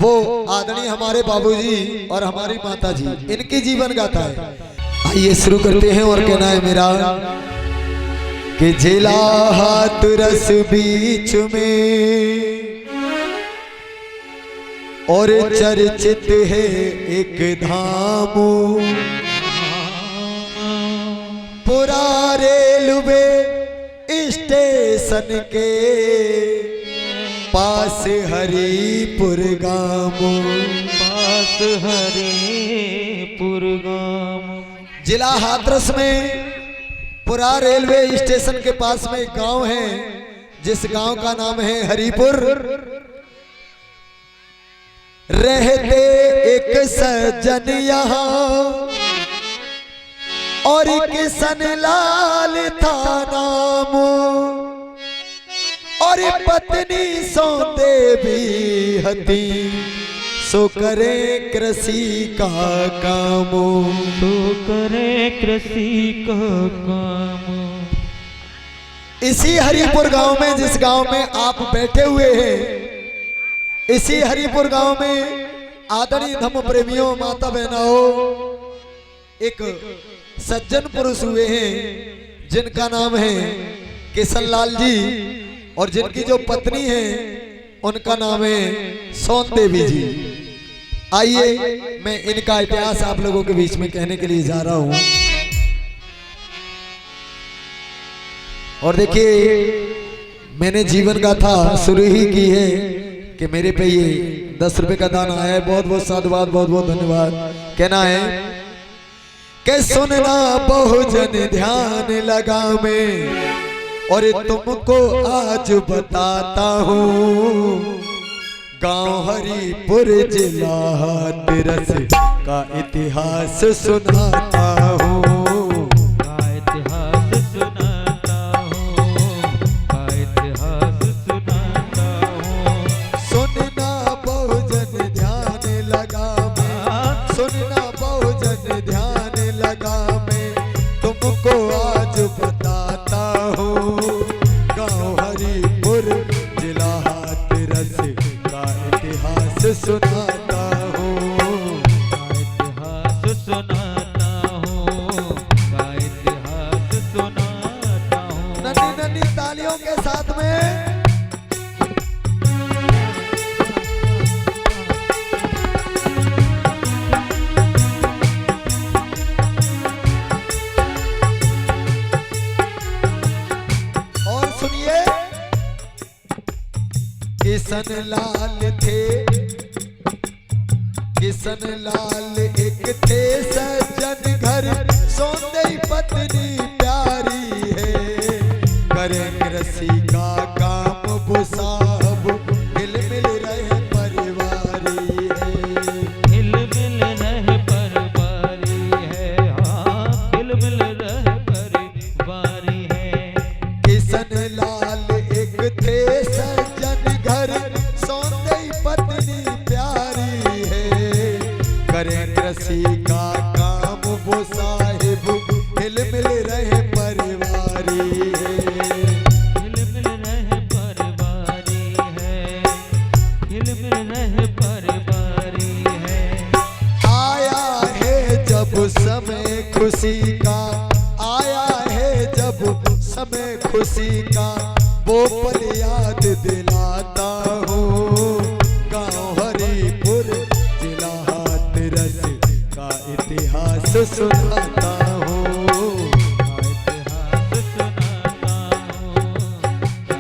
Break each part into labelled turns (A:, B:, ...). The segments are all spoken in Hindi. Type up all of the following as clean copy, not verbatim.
A: वो आदरणीय हमारे बाबूजी और हमारी माता जी, इनकी जीवन गाथा है। आइए शुरू करते हैं। और कहना है मेरा कि झेला हाथ रस बीच में और चर्चित है एक धाम, पुरा रेलवे स्टेशन के पास हरिपुर गाँव,
B: पास हरिपुर गाँव।
A: जिला हाथरस में पुरा रेलवे स्टेशन के पास में एक गांव है, जिस गांव का नाम है हरिपुर। रहते एक सज्जन यहाँ और किशन लाल था नाम, और पत्नी सौदेवी हती, सो करे कृषि का काम,
B: तो करे कृषि का काम।
A: इसी हरिपुर गांव में, जिस गांव में आप बैठे हुए हैं, इसी हरिपुर गांव में आदरणीय धर्म प्रेमियों, माता बहनों, एक सज्जन पुरुष हुए हैं जिनका नाम है किशन लाल जी, और जिनकी जो पत्नी है उनका नाम है सोन देवी जी। आइए मैं इनका इतिहास आप लोगों के बीच में कहने के लिए जा रहा हूं। और देखिए, मैंने जीवन गाथा शुरू ही की है कि मेरे पे ये 10 रुपए का दान आया है। बहुत बहुत साधुवाद, बहुत बहुत धन्यवाद। कहना है कि सुनना बहुजन ध्यान लगा मैं, और तुमको आज बताता हूँ, गांव हरिपुर जिला हाथरस का इतिहास सुनाता हूँ,
B: का इतिहास सुनाता हूँ, का इतिहास सुनाता हूँ।
A: सुनना बहुजन ध्यान लगा मैं, सुनना बहुजन ध्यान लगा मैं, तुमको आज बताता हूँ, गांव हरिपुर जिला हाथरस का इतिहास सुनाता हूँ,
B: का इतिहास सुनाता हूँ, का इतिहास सुनाता हूँ।
A: नन्ही नन्ही तालियों के साथ में किशन लाल थे, किशन लाल एक थे सज्जन घर, सौंदर्य पत्नी प्यारी है, करे कृषि का काम वो साहब, हिल मिल रहे परिवारी है,
B: हिल मिल रहे परिवारी है, हाँ हिल मिल रहे परिवारी है।
A: किशन लाल एक थे सज्जन घर, सौंदर्य पत्नी प्यारी है, करे कृषि का काम वो साहिब, हिल मिल रहे परिवारी है,
B: हिल मिल रहे परिवारी है, हिल मिल रहे परिवारी है।
A: आया है जब समय खुशी का, आया है जब समय खुशी का, वो पल याद दिलाता हूँ, गांव हरिपुर जिला हाथरस का इतिहास सुनाता हूँ,
B: का इतिहास सुनाता हूँ, का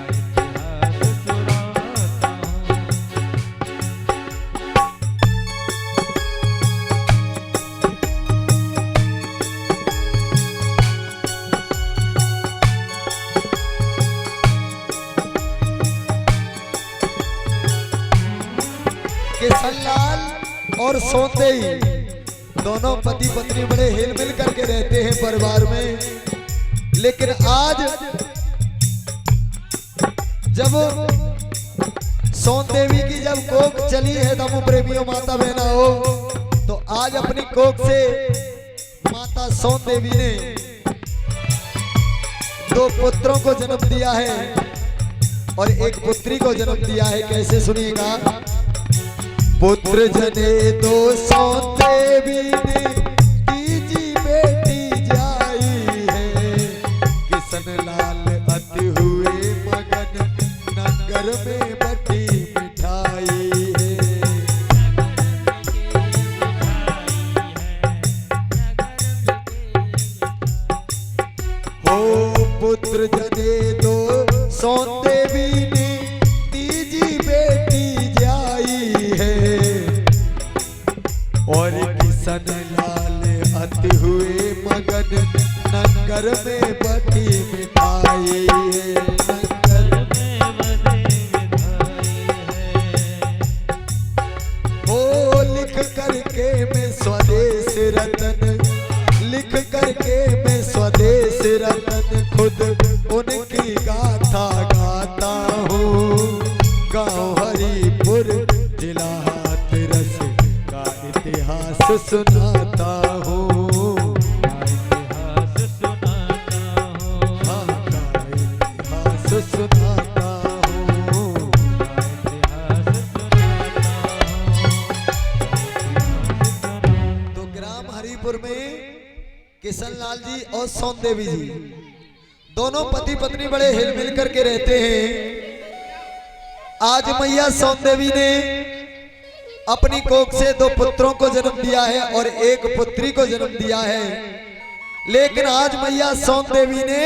B: इतिहास सुनाता हूँ।
A: किशन लाल और सौंदर्य दोनों पति पत्नी बड़े हिल मिल करके रहते हैं परिवार में। लेकिन आज जब सोन देवी की जब कोख चली है, दमू प्रेमियों माता बहना हो, तो आज अपनी कोख से माता सोन देवी ने 2 पुत्रों को जन्म दिया है और एक पुत्री को जन्म दिया है। कैसे सुनिएगा। पुत्र जने दो सौते बीने तीजी बेटी जाई है। किशन लाल अति हुए मगन नगर में बटी मिठाई है। हो पुत्र जने दो सौते बीने तीजी बेटी जाई है। और किशन लाल अति हुए मगन नगर में बटी मिठाई है। नगर
B: में बड़ी मिठाई है।
A: ओ लिख करके मैं स्वदेश रतन, लिख करके मैं स्वदेश रतन खुद उनकी गाथा गाता हूँ। गाँव हरिपुर जिला हाथरस का इतिहास सुनाता हूँ।
B: इतिहास सुनाता हूँ।
A: हाँ, का इतिहास सुनाता हूँ।
B: इतिहास सुनाता हूँ।
A: तो ग्राम हरिपुर में किशन लाल जी और सोन देवी जी दोनों पति पत्नी बड़े हिल मिल करके रहते हैं। आज मैया सोन देवी ने अपनी कोख से 2 पुत्रों को जन्म दिया है और 1 पुत्री को जन्म दिया है। लेकिन आज मैया सोन देवी ने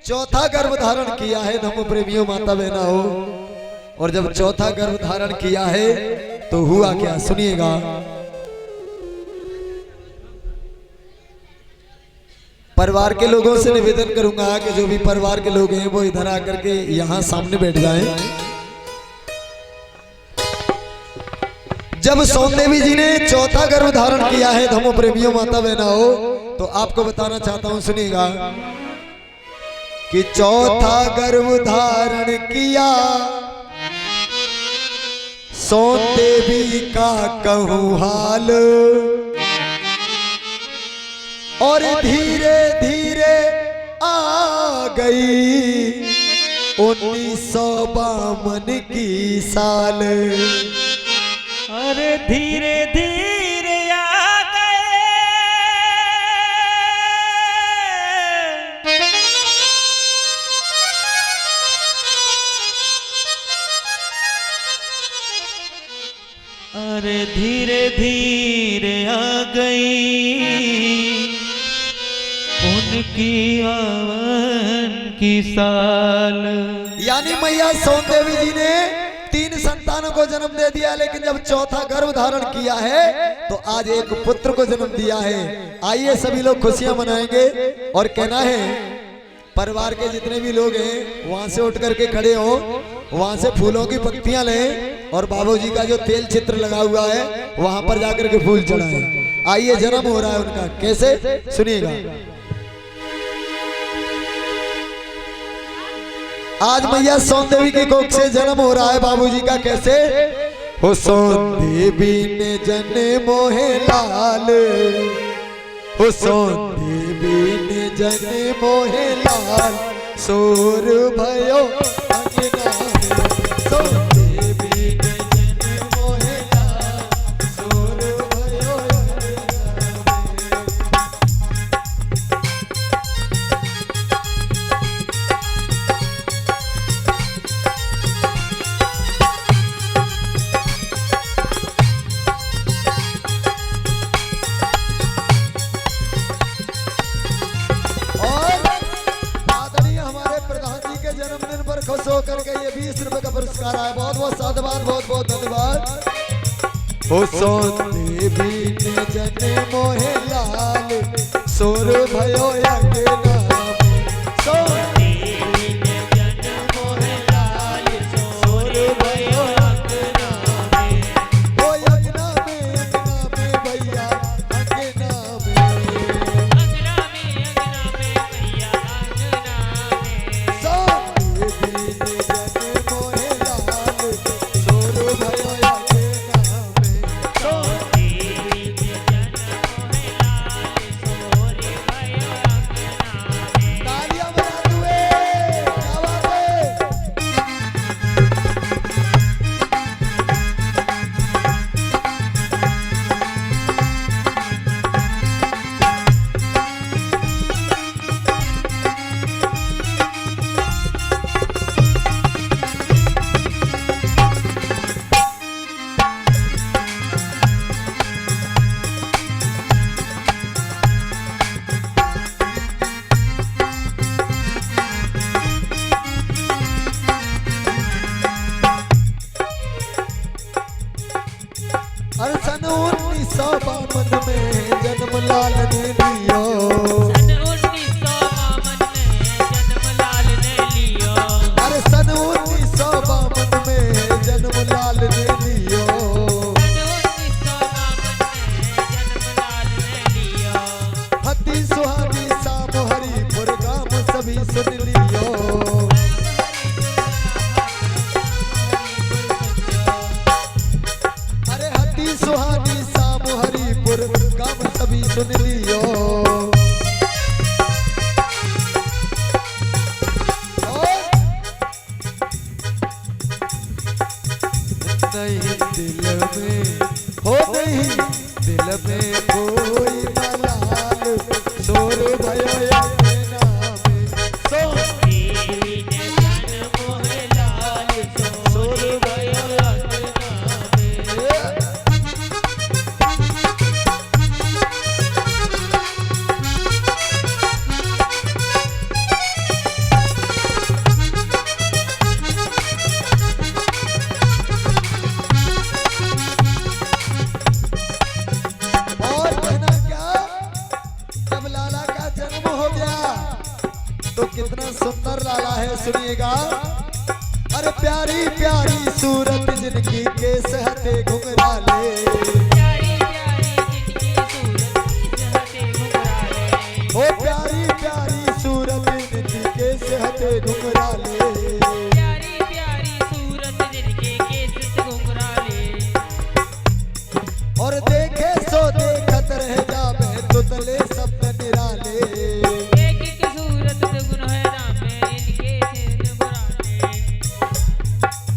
A: 4था गर्भ धारण किया है। धम्म प्रेमियों माता बहना हो, और जब 4था गर्भ धारण किया है तो हुआ क्या, सुनिएगा। परिवार के लोगों से निवेदन करूंगा कि जो भी परिवार के लोग हैं वो इधर आकर के यहाँ सामने बैठ जाएं। जब सोन देवी जी ने 4था गर्भ धारण किया है, धर्म प्रेमियों माता बहना हो, तो आपको बताना चाहता हूं, सुनिएगा कि 4था गर्भ धारण किया सोन देवी का कहूं हाल। और धीरे धीरे आ गई 1952 की साल।
B: अरे धीरे धीरे आ गए अरे धीरे धीरे आ गई उनकी आवन की साल।
A: यानी मैया सोन देवी जी ने 3 संतानों को जन्म दे दिया, लेकिन जब 4था गर्भ धारण किया है तो आज 1 पुत्र को जन्म दिया है। आइए सभी लोग खुशियां मनाएंगे और कहना है परिवार के जितने भी लोग हैं वहां से उठ करके खड़े हो, वहां से फूलों की पत्तियां लें और बाबूजी का जो तेल चित्र लगा हुआ है वहां पर जाकर के फूल चढ़ाएं। आइए जन्म हो रहा है उनका, कैसे सुनिएगा। आज मैया सोन देवी की कोख से जन्म हो रहा है बाबूजी का, कैसे हो। सोन देवी ने जने मोहे लाल, हो सोन देवी ने जने मोहे लाल, सोर भयो अंगना में। सोन देवी ने जने मोहे लाल, सोर भयो अंगना जन्मदिन पर खुश होकर के ये 20 रुपए का पुरस्कार आया। बहुत बहुत साधुवाद, बहुत बहुत धन्यवाद। हो सोन देवी ने जने मोहे लाल, सोर भयो अंगना में। सोन देवी ने जने मोहे लाल, सोर भयो अंगना में। ओ अंगना में भैया अंगना में, अंगना में भैया अंगना में। सोन देवी ने जने मोहे लाल, सोर भयो अंगना में। सोन देवी ने जने मोहे लाल, सोर भयो अंगना में। तालियां बजा दो लाल ने लियो।
B: सन 1952 में जन्म लाल ने लियो।
A: अरे सन 1952 में जन्म लाल ने लियो। हती सुहानी शाम हरिपुर गाम सभी सुन लियो। अरे हती सुहानी शाम हरिपुर गाम सभी सुन लियो। नहीं दिल में हो नहीं दिल में कोई मलाल शोर भयो अंगना में सो
B: देवी ने जन्म है लाल शोर भयो अंगना में।
A: और कहना क्या, जब लाला का जन्म हो गया तो कितना सुंदर लाला है, सुनिएगा। अरे प्यारी प्यारी सूरत जिनकी केस हते घुंघराले।
B: प्यारी प्यारी जिनकी सूरत हते घुंघराले।
A: ओ प्यारी प्यारी सूरत जिनकी केस हते घुंघराले।
B: प्यारी प्यारी सूरत जिनके केस घुंघराले।
A: और देखे सो देखत रह जावे तुतले शब्द निराले।
B: एक एक सूरत गुनहरा में इनके सिर बुराने।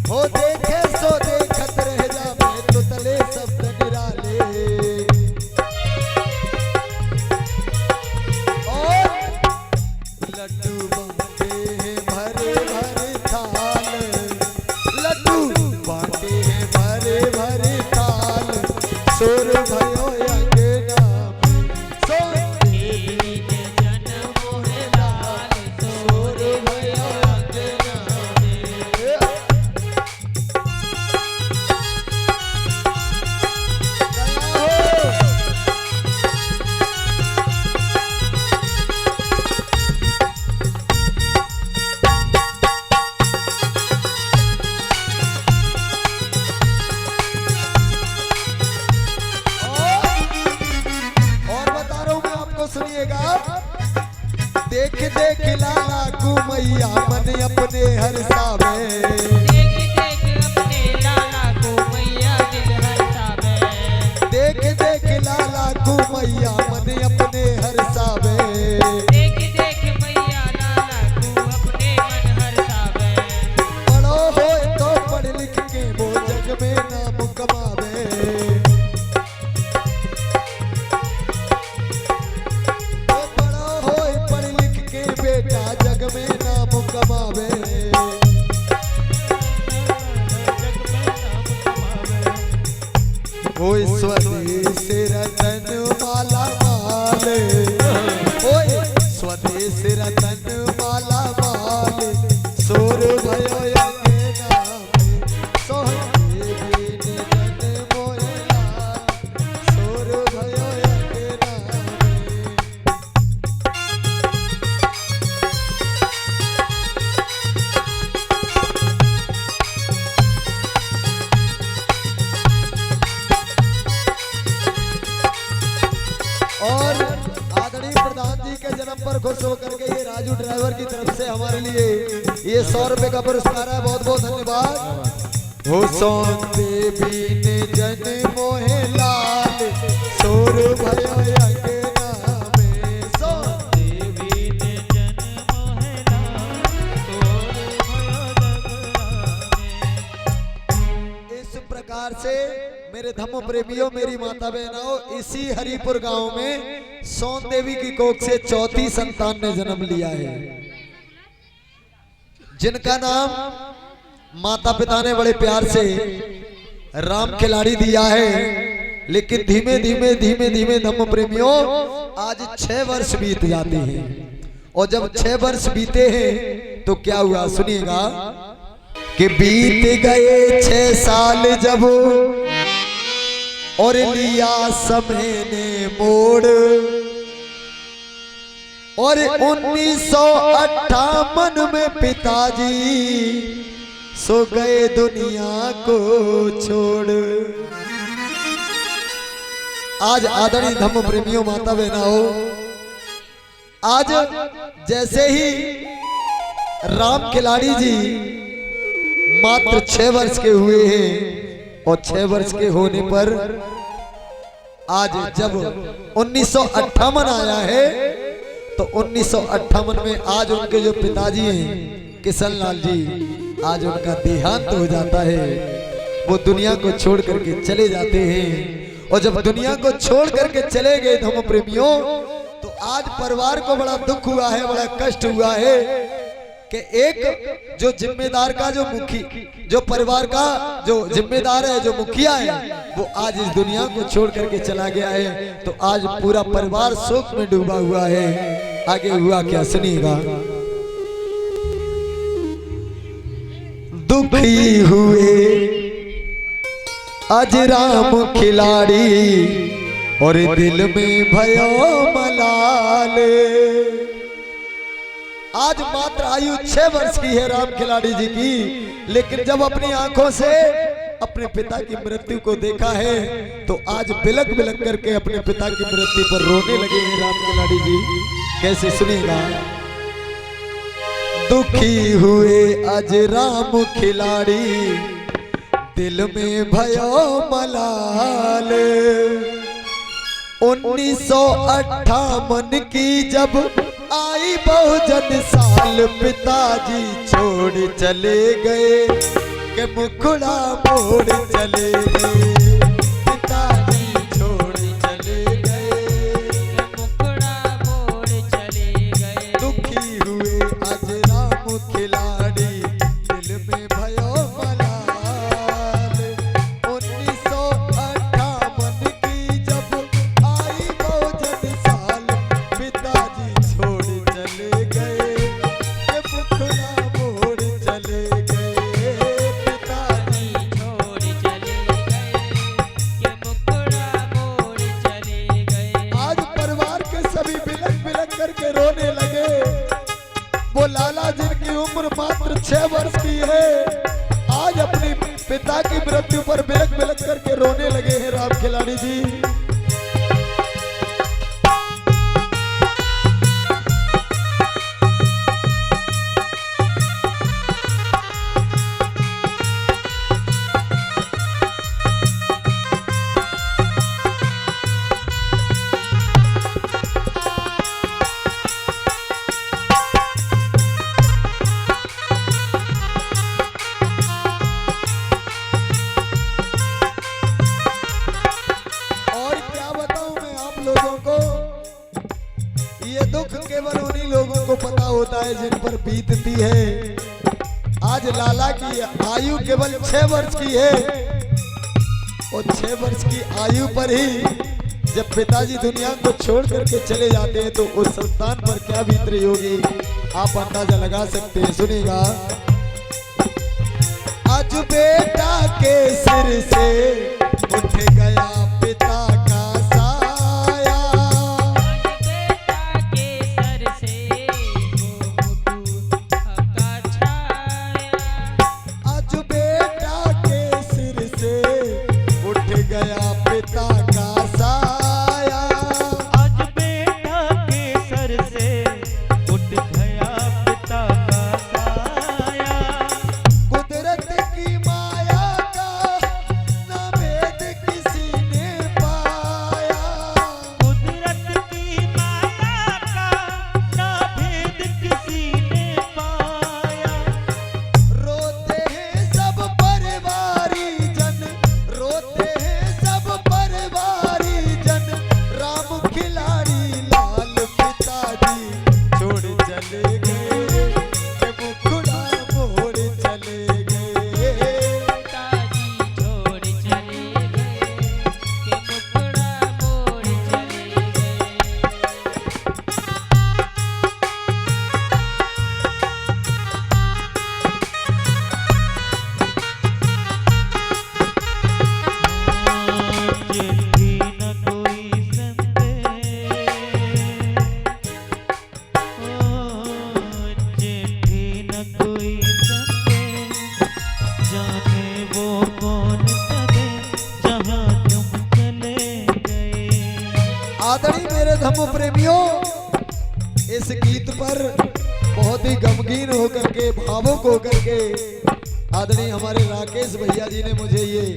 A: हो देखे सो देखत रह जावे तुतले शब्द निराले। और लड्डू बांटे हैं भरे भरे थाल। लड्डू बांटे हैं भरे भरे थाल शोर भयो अंगना में सो
B: देवी ने जन्म है लाल शोर भयो अंगना में।
A: और बता रहा हूँ मैं आपको, सुनिएगा। देख देख लाला को मैया मन अपने हर सावे।
B: देख देख अपने लाला को मैया दिल हर्षावे।
A: देख देख लाला को मैया मन अपने हर सावे।
B: देख देख मैया लाला को अपने मन हर्षावे।
A: बड़ो होए तो पढ़ लिख के वो जग में नाम कमावे। ओ बड़ो होए पढ़ लिख के बेटा जग में नाम कमावे। ओए स्वदेश रतन माला माल। ओए स्वदेश रतन माला माल शोर भयो अंगना में सोहनी ने जन मोहे लाल शोर भयो अंगना में। और आदरणीय प्रधान जी के जन्म पर खुश होकर के ये राजू ड्राइवर की तरफ से हमारे लिए ये 100 रुपए का पुरस्कार है। बहुत बहुत धन्यवाद। हो सोन देवी ने जन मोहे लाल शोर भयो अंगना में सोन
B: देवी ने जन्म है लाल शोर भयो अंगना में।
A: इस प्रकार से मेरे धम्म प्रेमियों, मेरी माता बहनों, इसी हरिपुर गांव में सोन देवी की कोख से चौथी संतान ने जन्म लिया है, जिनका नाम माता पिता ने बड़े प्यार से राम खिलाड़ी दिया है। लेकिन धीमे धीमे धीमे धीमे धम्म प्रेमियों आज 6 वर्ष बीत जाते हैं, और जब 6 वर्ष बीते हैं तो क्या हुआ सुनिएगा कि बीत गए 6 साल जब और लिया समय ने मोड़ और 1958 में पिताजी सो गए दुनिया को छोड़। आज आदरणीय धम्म प्रेमियों माता बहनाओं, आज जैसे ही राम खिलाड़ी जी मात्र 6 वर्ष के हुए हैं और 6 वर्ष के होने पर आज जब 1958 आया है तो 1958 में आज उनके जो पिताजी हैं किशन लाल जी, आज उनका देहांत हो जाता है। वो दुनिया को छोड़ करके चले जाते हैं और जब दुनिया को छोड़ करके चले गए धम्म प्रेमियों तो आज परिवार को बड़ा दुख हुआ है, बड़ा कष्ट हुआ है कि एक जो जिम्मेदार का जो परिवार का जो जिम्मेदार है, जो मुखिया है, वो आज इस दुनिया को छोड़ करके चला गया है। तो आज पूरा परिवार शोक में डूबा हुआ है। आगे हुआ क्या सुनिएगा। दुखी हुए आज राम खिलाड़ी और दिल में भयो मलाल। आज मात्र आयु 6 वर्ष की है राम खिलाड़ी जी की, लेकिन जब अपनी आंखों से अपने पिता की मृत्यु को देखा है तो आज बिलक बिलक करके अपने पिता की मृत्यु पर रोने लगे हैं राम खिलाड़ी जी। कैसे सुनेगा। दुखी हुए आज राम खिलाड़ी दिल में भयो मलाल। 1958 की जब आई बहुजन साल पिताजी छोड़ चले गए के मुखड़ा मोड़ चले गए। पिताजी छोड़ चले गए के मुखड़ा मोड़ चले गए। दुखी हुए आज राम खिलाड़ी दिल में भयो मलाल। 1958 की जब आई बहुजन साल पिताजी छोड़ चले गए के मुखड़ा मोड़ चले गए। पिताजी
B: छोड़ चले गए ये मुखड़ा मोड़ चले गए।
A: आज परिवार के सभी बिलक बिलक करके रोने लगे। वो लाला जिनकी उम्र मात्र 6 वर्ष की है आज अपने पिता की मृत्यु पर बिलक बिलक करके रोने लगे हैं राम खिलाड़ी जी। ये दुख केवल उन्हीं लोगों को पता होता है जिन पर बीतती है। आज लाला की आयु केवल 6 वर्ष की है और 6 वर्ष की आयु पर ही जब पिताजी दुनिया को छोड़ करके चले जाते हैं तो उस संतान पर क्या बीत रही होगी आप अंदाजा लगा सकते हैं। सुनिएगा। आज बेटा के सिर से उठ गया पिता का साया। आज बेटा के सिर से उठ गया पिता का साया।
B: आज बेटा के सर से उठ गया पिता का साया। जाने वो कौन सगे जहाँ तुम चले गए।
A: आदरणीय मेरे धम्म प्रेमियों, इस गीत पर बहुत ही गमगीन होकर के, भावुक होकर के आदरणीय हमारे राकेश भैया जी ने मुझे ये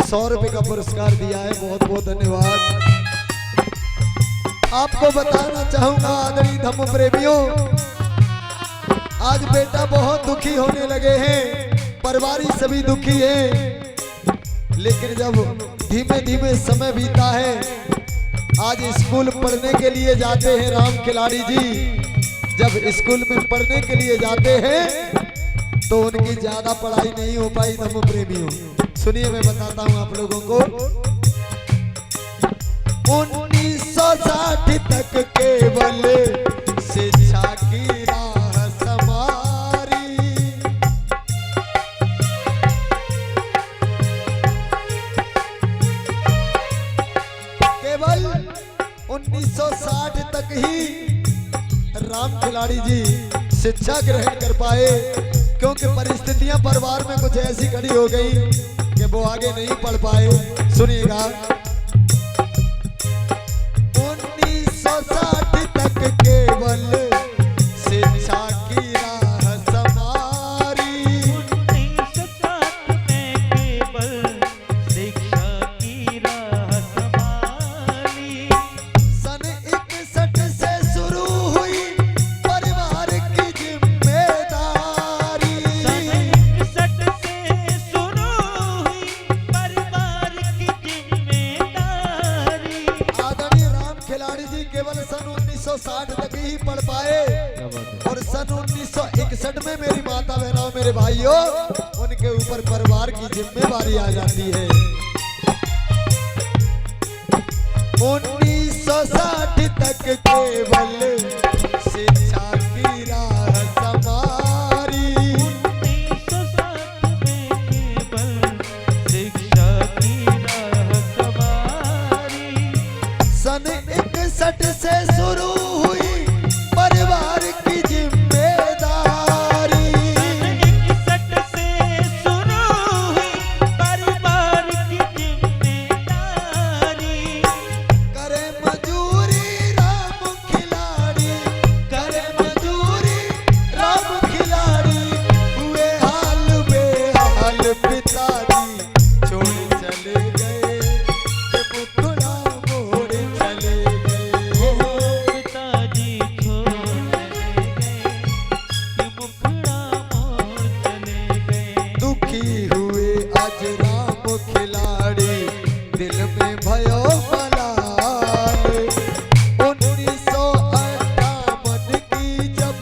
A: 100 रुपए का पुरस्कार दिया है। बहुत बहुत धन्यवाद। आपको बताना चाहूंगा आदरणीय धम्म प्रेमियों, आज बेटा बहुत दुखी होने लगे हैं, परिवार सभी दुखी है, लेकिन जब धीमे धीमे समय बीता है, आज स्कूल पढ़ने के लिए जाते हैं राम खिलाड़ी जी। जब स्कूल में पढ़ने के लिए जाते हैं तो उनकी ज्यादा पढ़ाई नहीं हो पाई धम्म प्रेमियों। सुनिए मैं बताता हूं आप लोगों को। 1960 तक केवल शिक्षा की राह समारी, केवल 1960 तक ही राम खिलाड़ी जी शिक्षा ग्रहण कर पाए, क्योंकि परिस्थितियां परिवार में कुछ ऐसी खड़ी हो गई कि वो आगे नहीं पढ़ पाए। सुनिएगा, 1960 तक केवल शिक्षा की राह समारी,
B: 1960 में केवल शिक्षा की राह संभाली।
A: सन 61 से शुरू हुई परिवार की जिम्मेदारी,
B: सन 61 से शुरू हुई परिवार की जिम्मेदारी।
A: आदरणीय राम खिलाड़ी जी केवल सन 1960 तक ही पढ़ पाए, और सन 1961 में मेरी माता बहनों, मेरे भाइयों, उनके ऊपर परिवार की जिम्मेवारी आ जाती है। 1960 तक केवल शिक्षा की राह समारी,
B: 1960 में केवल शिक्षा की राह संभाली।
A: सन 61 से शुरू हुई परिवार की जिम्मेदारी,
B: 61 से शुरू हुई परिवार की जिम्मेदारी।
A: करे मजूरी राम खिलाड़ी, करे मजूरी राम खिलाड़ी, हुए हाल बेहाल पिताजी छोड़ चले गए, कि मुखड़ा मोड़ चले गए।
B: पिताजी छोड़ चले गए कि मुखड़ा मोड़ चले गए।
A: दुखी हुए आज राम खिलाड़ी, दिल में भयो मलाल। 1958 की जब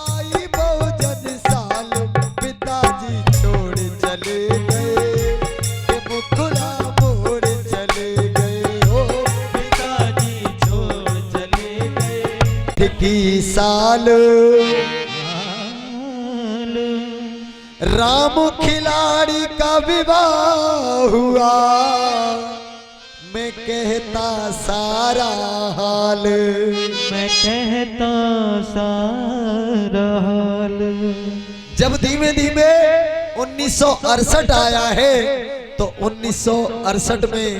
A: आई बहुजन साल, पिताजी छोड़ चले गए, कि मुखड़ा मोड़ चले गए। ओ
B: पिताजी छोड़ चले गए।
A: की साल राम खिलाड़ी का विवाह हुआ, मैं कहता सारा हाल,
B: मैं कहता सारा हाल।
A: जब धीमे धीमे 1968 आया है, तो 1968 में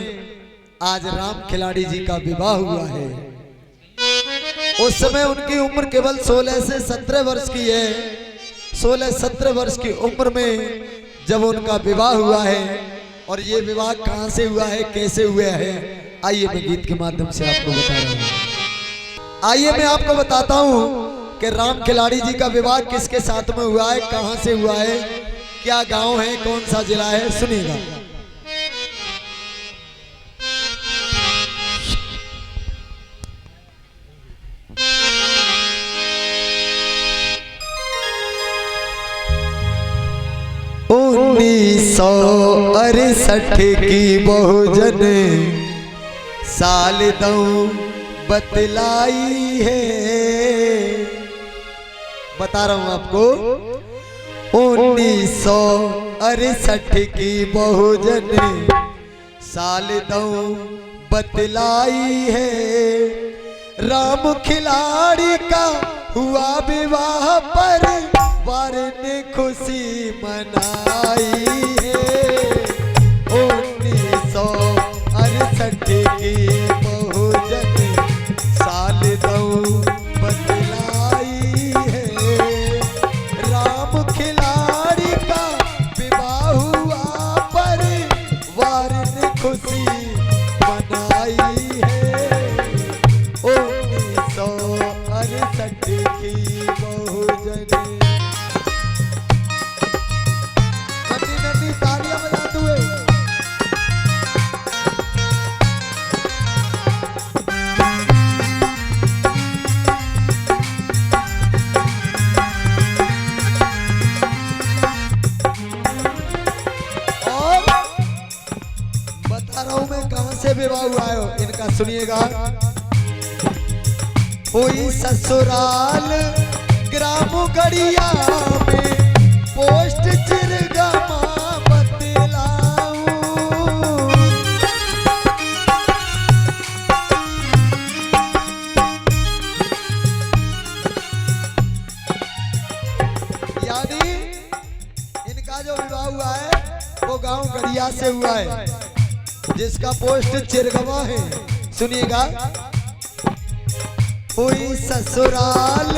A: आज राम खिलाड़ी जी का विवाह हुआ है। उस समय उनकी उम्र केवल 16 से 17 वर्ष की है। 16-17 वर्ष की उम्र में जब उनका विवाह हुआ है, और ये विवाह कहाँ से हुआ है, कैसे हुआ है, आइए मैं गीत के माध्यम से आपको बता रहा हूँ। आइए मैं आपको बताता हूँ कि राम खिलाड़ी जी का विवाह किसके साथ में हुआ है, कहाँ से हुआ है, क्या गांव है, कौन सा जिला है, सुनिएगा। उन्नीस 1968 की बहुजन साल दऊ बतलाई है, बता रहा हूं आपको। 1968 की बहुजन साल दऊ बतलाई है, राम खिलाड़ी का हुआ विवाह पर वार ने खुशी मनाई आई है 1968 की बहुजन साल दऊ बतलाई है। राम खिलाड़ी का विवाह हुआ पर वार ने खुशी मनाई है 1968 की बहुजन। नन्ही नन्ही तालियां बजाते हुए और बता रहा हूं मैं कहां से विवाह हुआ है इनका, सुनिएगा। हुई ससुराल ग्राम गड़िया में पोस्ट चिरगमा बतलाऊं। यानी इनका जो विवाह हुआ है वो गांव गड़िया से हुआ है जिसका पोस्ट चिरगमा है। सुनिएगा। हुई ससुराल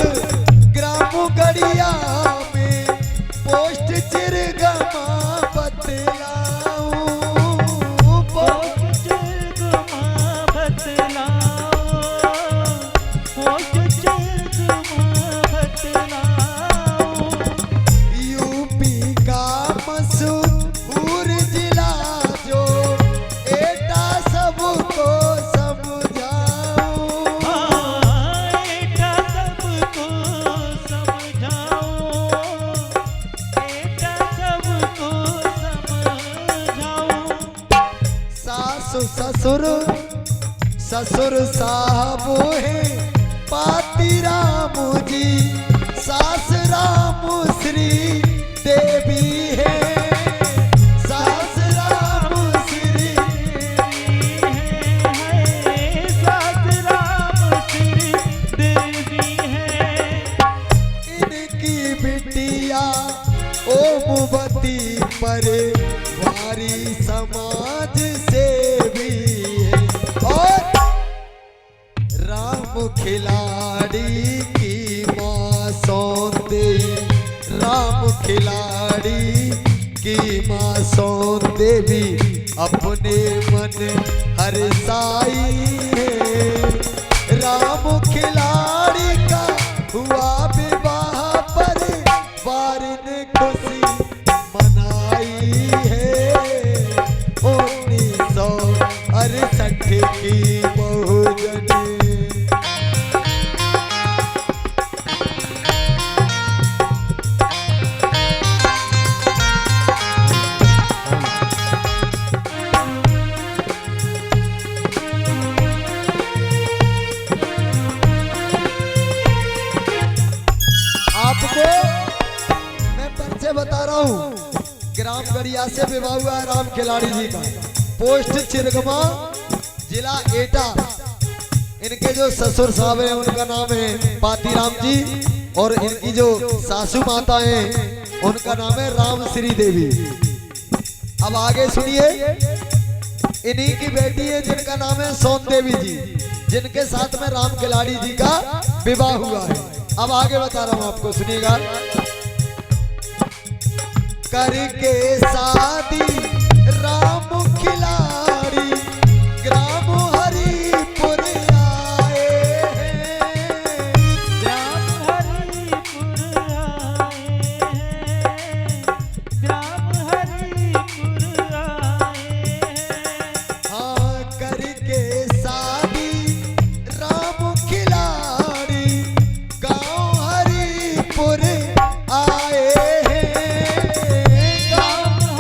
A: ग्राम गड़िया में पोस्ट चिरगमा बतलाऊं।
B: पोस्ट चिरगमा बतलाऊं, पोस्ट चिरगमा बतलाऊं।
A: यूपी का मशहूर जिला जो एटा सबको समझाऊं।
B: एटा सबको समझाऊं, एटा सबको समझाऊं।
A: सासु ससुर ससुर साहब है पाती राम जी, सास राम श्री देवी है। सास राम श्री
B: सास राम श्री देवी है।
A: इनकी बिटिया ओमवती परिवारी समाज से भी है। और राम खिलाड़ी की माँ सौंदे, राम खिलाड़ी की माँ सौंदे भी अपने मन हरसाई है। राम खिलाड़ी का हुआ विवाह पर वार ने खुशी मनाई है 1968 की बहुजन। आपको मैं परिचय बता रहा हूँ। ग्राम गड़िया से विवाह हुआ है राम खिलाड़ी जी का, पोस्ट चिरगमा, जिला एटा। इनके जो ससुर साहब हैं उनका नाम है पातीराम जी और इनकी जो सासू माता हैं उनका नाम है राम श्री देवी। अब आगे सुनिए। इन्हीं की बेटी है जिनका नाम है सोन देवी जी, जिनके साथ में राम खिलाड़ी जी का विवाह हुआ है। अब आगे बता रहा हूं आपको, सुनिएगा। करके शादी राम खिलाड़ी ग्राम हरिपुर आए हैं।
B: ग्राम हरिपुर आए हैं, ग्राम हरिपुर आए हैं।
A: हाँ करके शादी राम खिलाड़ी गांव हरिपुर आए हैं। गांव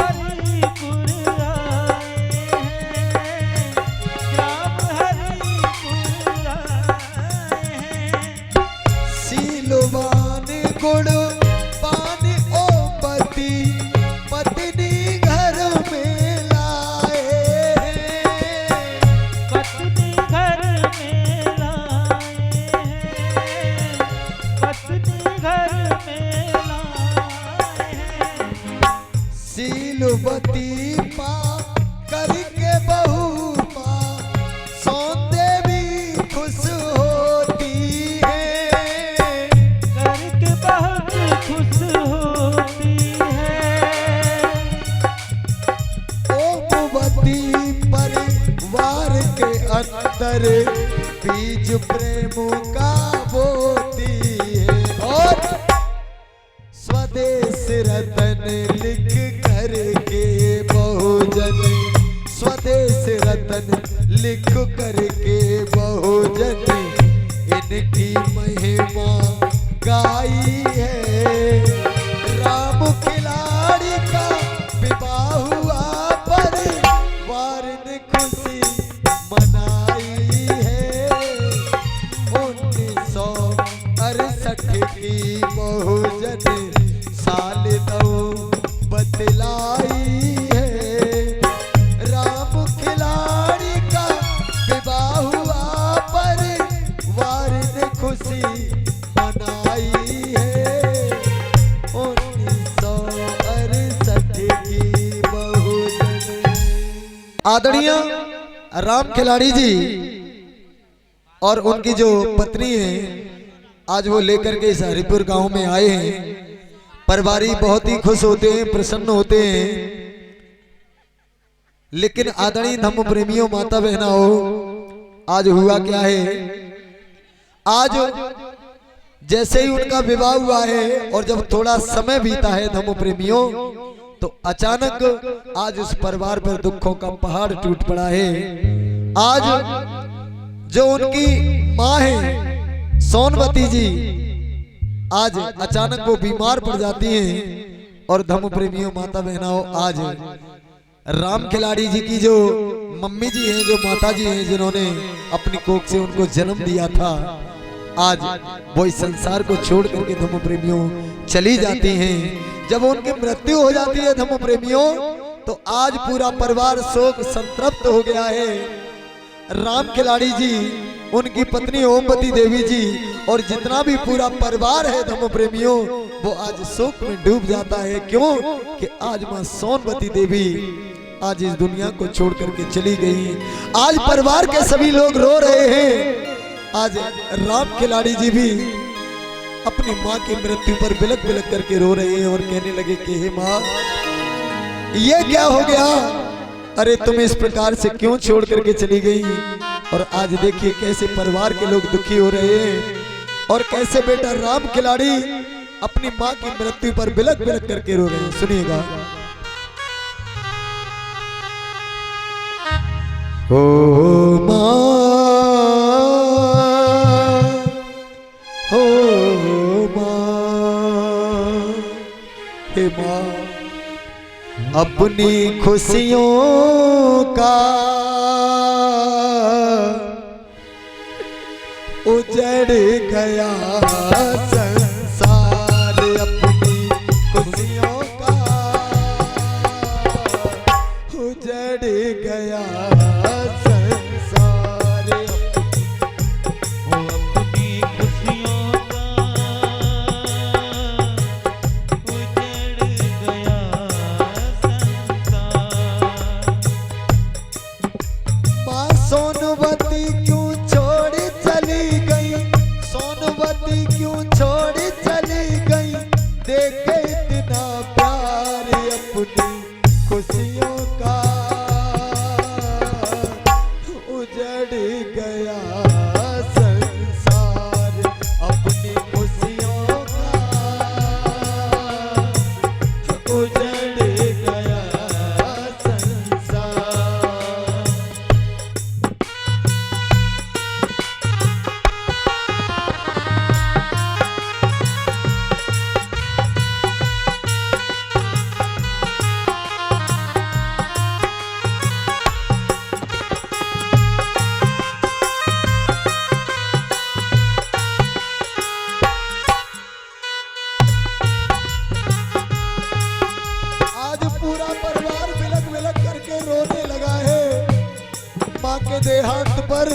A: नीलवती पा करके बहू पा सोन देवी खुश होती है,
B: करके बहुत खुश होती है।
A: ओमवती परिवार के अंदर बीज प्रेम का बोती है। और स्वदेश रतन लिख करके बहुजन, स्वदेश रतन लिख करके बहुजन इनकी महिमा गाई है। राम खिलाड़ी का विवाह हुआ परिवार ने खुशी मनाई है। 1968 की बहुजन साल दो बतलाई है। राम खिलाड़ी का विवाह हुआ परिवार ने खुशी मनाई है। 1968 की बहुजन। आदरणीय राम खिलाड़ी जी और उनकी जो पत्नी है, आज वो लेकर के इस हरिपुर गांव में आए हैं। परिवारी बहुत ही खुश होते हैं, प्रसन्न होते हैं। लेकिन आदरणीय धम्म प्रेमियों, माता बहनाओ, आज हुआ क्या है? आज जैसे ही उनका विवाह हुआ है और जब थोड़ा समय बीता है धम्म प्रेमियों, तो अचानक आज उस परिवार पर दुखों का पहाड़ टूट पड़ा है। आज जो उनकी माँ है सोनवती जी, आज अचानक वो बीमार पड़ जाती हैं। और धम्म प्रेमियों, माता बहनाओ, आज राम खिलाड़ी जी की जो मम्मी जी हैं, जो माता जी हैं, जिन्होंने अपनी कोख से उनको जन्म दिया था, आज वो इस संसार को छोड़ करके धम्म प्रेमियों चली जाती हैं। जब उनकी मृत्यु हो जाती है धम्म प्रेमियों, तो आज पूरा परिवार शोक संतप्त हो गया है। राम खिलाड़ी जी, उनकी पत्नी ओमवती देवी जी और जितना भी पूरा परिवार है धम्म प्रेमियों, वो आज शोक में डूब जाता है। क्यों कि आज मां सोनवती देवी आज इस दुनिया को छोड़ करके चली गई। आज परिवार के सभी लोग रो रहे हैं। आज राम खिलाड़ी जी भी अपनी माँ की मृत्यु पर बिलक बिलक करके रो रहे हैं और कहने लगे कि हे माँ, ये क्या हो गया? अरे तुम इस प्रकार से क्यों छोड़ करके चली गई? और आज देखिए कैसे परिवार के लोग दुखी हो रहे हैं और कैसे बेटा राम खिलाड़ी अपनी माँ की मृत्यु पर बिलक बिलक करके रो रहे हैं। सुनिएगा। ओ माँ, ओ माँ, हे माँ, अपनी खुशियों का उजड़ गया संसार, अपनी खुशियों का उजड़ गया संसार,
B: अपनी खुशियों का उजड़ गया संसार।
A: माँ सोनवती क्यों छोड़ चली गई? सोनवती क्यों छोड़ चली गई? देखे इतना प्यार अपनी खुशियों का उजड़ गया संसार, अपनी खुशियों का उजड़ गया संसार। देहांत पर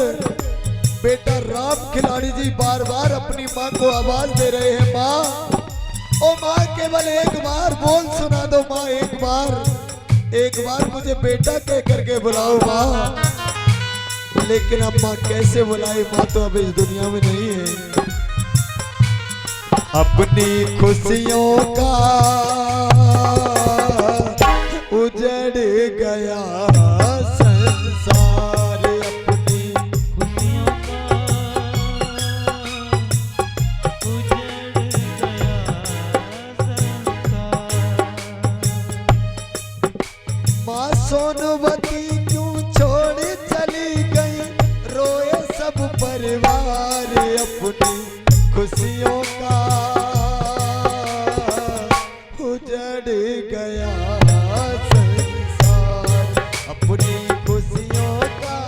A: बेटा राम खिलाड़ी जी बार बार अपनी माँ को आवाज दे रहे हैं, माँ, ओ माँ, केवल एक बार बोल सुना दो माँ, एक बार। एक बार मुझे बेटा कह करके बुलाओ माँ। लेकिन अब माँ कैसे बुलाई, माँ तो अब इस दुनिया में नहीं है। अपनी खुशियों का उजड़ गया संसार, अपनी
B: खुशियों का उजड़ गया संसार।
A: माँ सोनवती क्यों छोड़ चली गई, रोए सब परिवार, अपनी खुशियों का उजड़ गया संसार, अपनी खुशियों का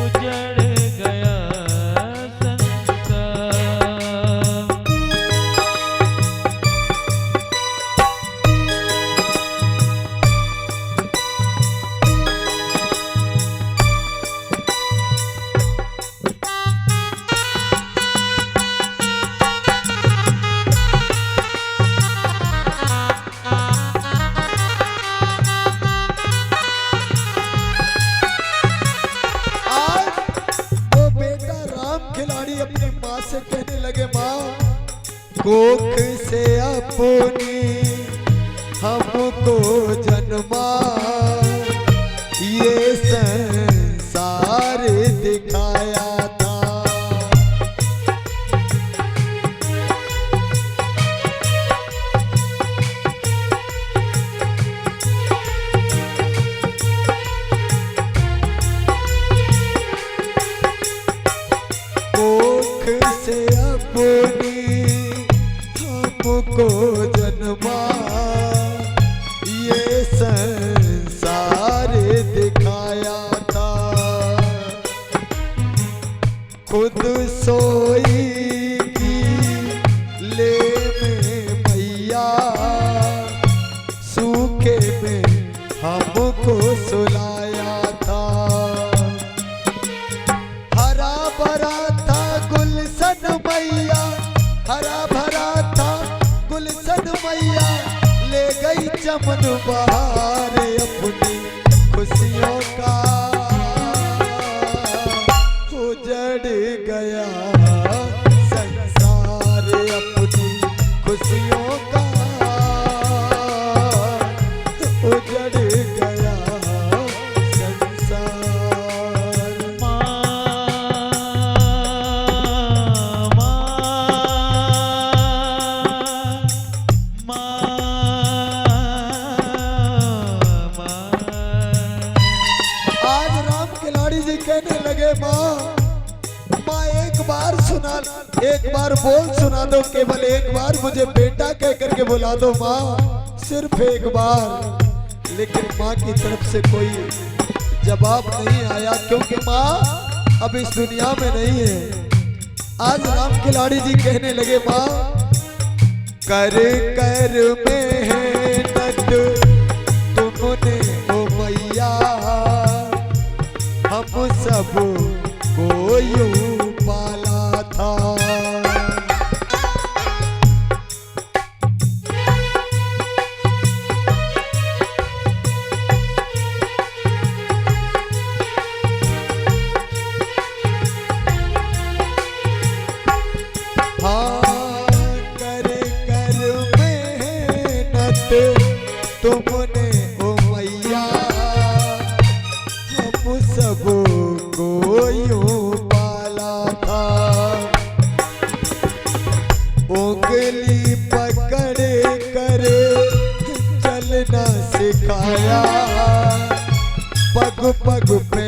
B: उजड़ गया संसार।
A: खिलाड़ी अपनी माँ से कहने लगे, माँ कोख से अपनी हमको जन्मा, ये संसार दिखाया था। से अपनी हमको जन्मा, ये संसार दिखाया था। खुद सोई की ले में मैया, सूखे में हमको सुलाया था। हरा भरा मैया, हरा भरा था गुलशन मैया, ले गई चमन बहार, अपनी खुशियों का उजड़ गया संसार, अपनी खुशियों का उजड़ गया संसार। कहने लगे, माँ एक बार सुना, एक बार बोल सुना दो, केवल एक बार मुझे बेटा कह करके बुला दो माँ, सिर्फ एक बार। लेकिन माँ की तरफ से कोई जवाब नहीं आया, क्योंकि माँ अब इस दुनिया में नहीं है। आज राम खिलाड़ी जी कहने लगे, माँ कर कर मेहनत तुमने ओ मैया, हम सब को यूं पाला था। हाँ कर कर मेहनत तुमने ओ मैया, हम सब को यूं पाला था। उंगली पकड़ कर चलना सिखाया, पग पग पे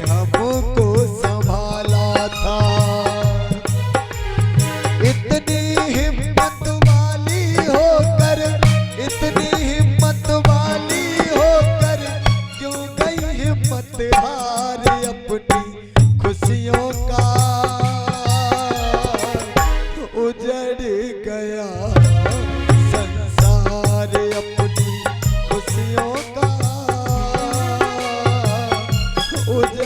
A: हमको संभाला था। इतनी हिम्मत वाली होकर, इतनी हिम्मत वाली होकर क्यों गई हिम्मत हार, अपनी खुशियों का उजड़ गया संसार, अपनी खुशियों का उजड़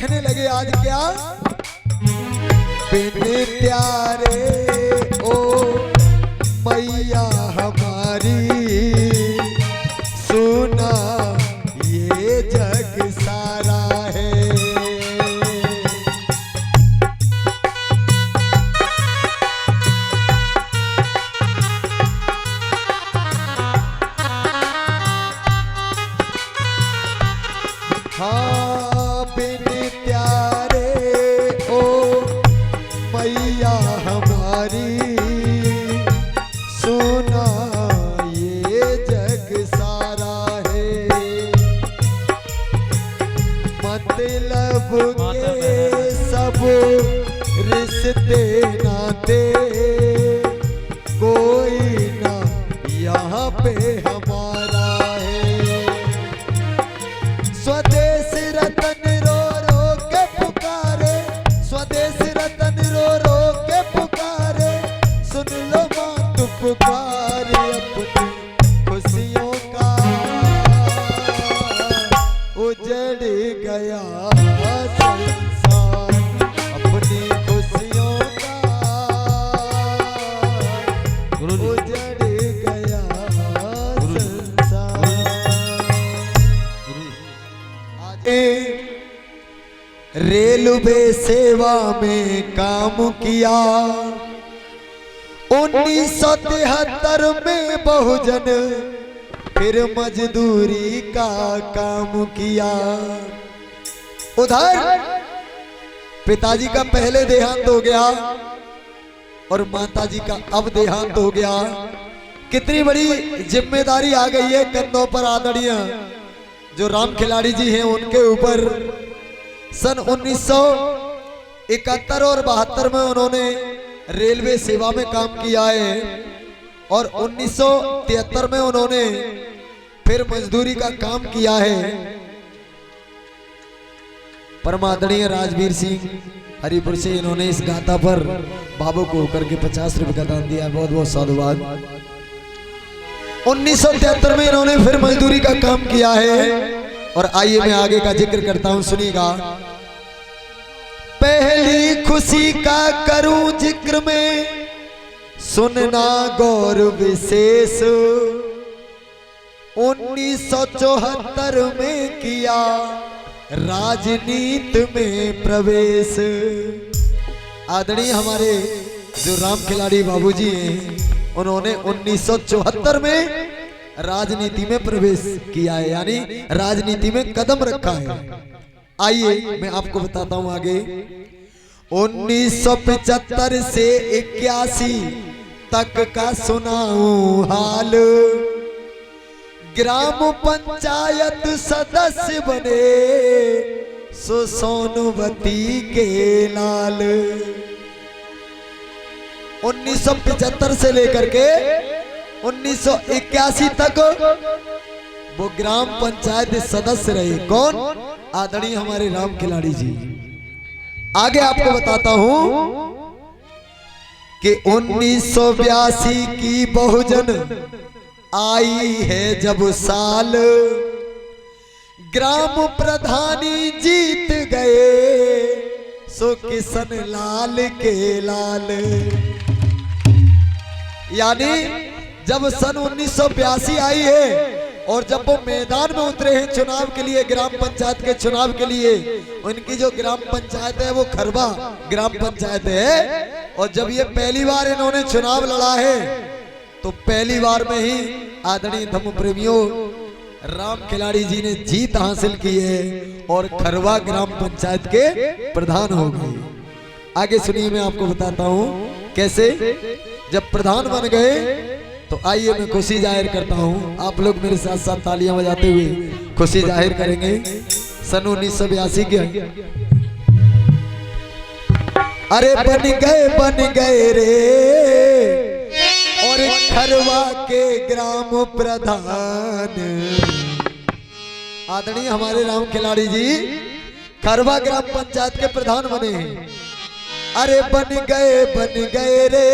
A: कहने लगे आज क्या, बिन प्यारे ओ मैया हमारी, सुना ये जग सारा है। हाँ बिन प्यारे ओ मैया हमारी, सुना ये जग सारा है। मतलब के सब रिश्ते नाते, कोई ना यहाँ पे हमारा है। स्वदेश रतन रो रो के पुकारे, स्वदेश रतन रो रो के पुकारे, सुन लो माँ तू पुकारे अपनी खुशियों का उजड़ गया संसार, अपनी खुशियों का उजड़ गया संसार। रेलवे सेवा में काम किया, 1973 में बहुजन फिर मजदूरी का काम किया। उधर पिताजी का पहले देहांत हो गया और माताजी का अब देहांत हो गया। कितनी बड़ी जिम्मेदारी आ गई है कंधों पर आदरणीय जो राम खिलाड़ी जी हैं उनके ऊपर। सन 1971 और 72 में उन्होंने रेलवे सेवा में काम किया है और 1973 में उन्होंने फिर मजदूरी का काम किया है। परमादरणीय राजवीर सिंह हरिपुर से इन्होंने इस गाथा पर बाबू को होकर के 50 रुपए का दान दिया है। बहुत बहुत साधुवाद। 1973 में इन्होंने फिर मजदूरी का काम किया है और आइए मैं आगे का जिक्र करता हूं, सुनिएगा। पहली खुशी का करूं जिक्र में, सुनना गौर विशेष, 1974 में किया राजनीति में प्रवेश। आदरणीय हमारे जो राम खिलाड़ी बाबूजी हैं उन्होंने 1974 में राजनीति में प्रवेश किया है, यानी राजनीति में कदम रखा है। आइए मैं आपको बताता हूं आगे। 1975 से 81 तक का सुनाऊं हाल, ग्राम पंचायत सदस्य बने सो सोनवती के लाल। 1975 से लेकर के 1981 तक वो ग्राम पंचायत सदस्य रहे। कौन? आदरणीय हमारे राम खिलाड़ी जी। आगे आपको बताता हूं कि 1982 की बहुजन आई है जब साल, ग्राम प्रधानी जीत गए सो किशन लाल के लाल। यानी जब सन 1982 आई है और जब वो मैदान में उतरे हैं चुनाव के लिए, ग्राम पंचायत के चुनाव के लिए, उनकी जो ग्राम पंचायत है वो खरबा ग्राम पंचायत है, और जब ये पहली बार इन्होंने चुनाव लड़ा है तो पहली बार में ही आदरणीय धम्म प्रेमियों राम खिलाड़ी जी ने जीत हासिल की है और खरवा ग्राम पंचायत के प्रधान हो गए। आगे सुनिए मैं आपको बताता हूं कैसे। जब प्रधान बन गए तो आइए मैं खुशी जाहिर करता हूं, आप लोग मेरे साथ साथ तालियां बजाते हुए खुशी जाहिर करेंगे। सन 1982 के अरे बन गए रे और खरवा के ग्राम प्रधान। आदरणीय हमारे राम खिलाड़ी जी खरवा ग्राम पंचायत के प्रधान बने हैं। अरे बन गए रे,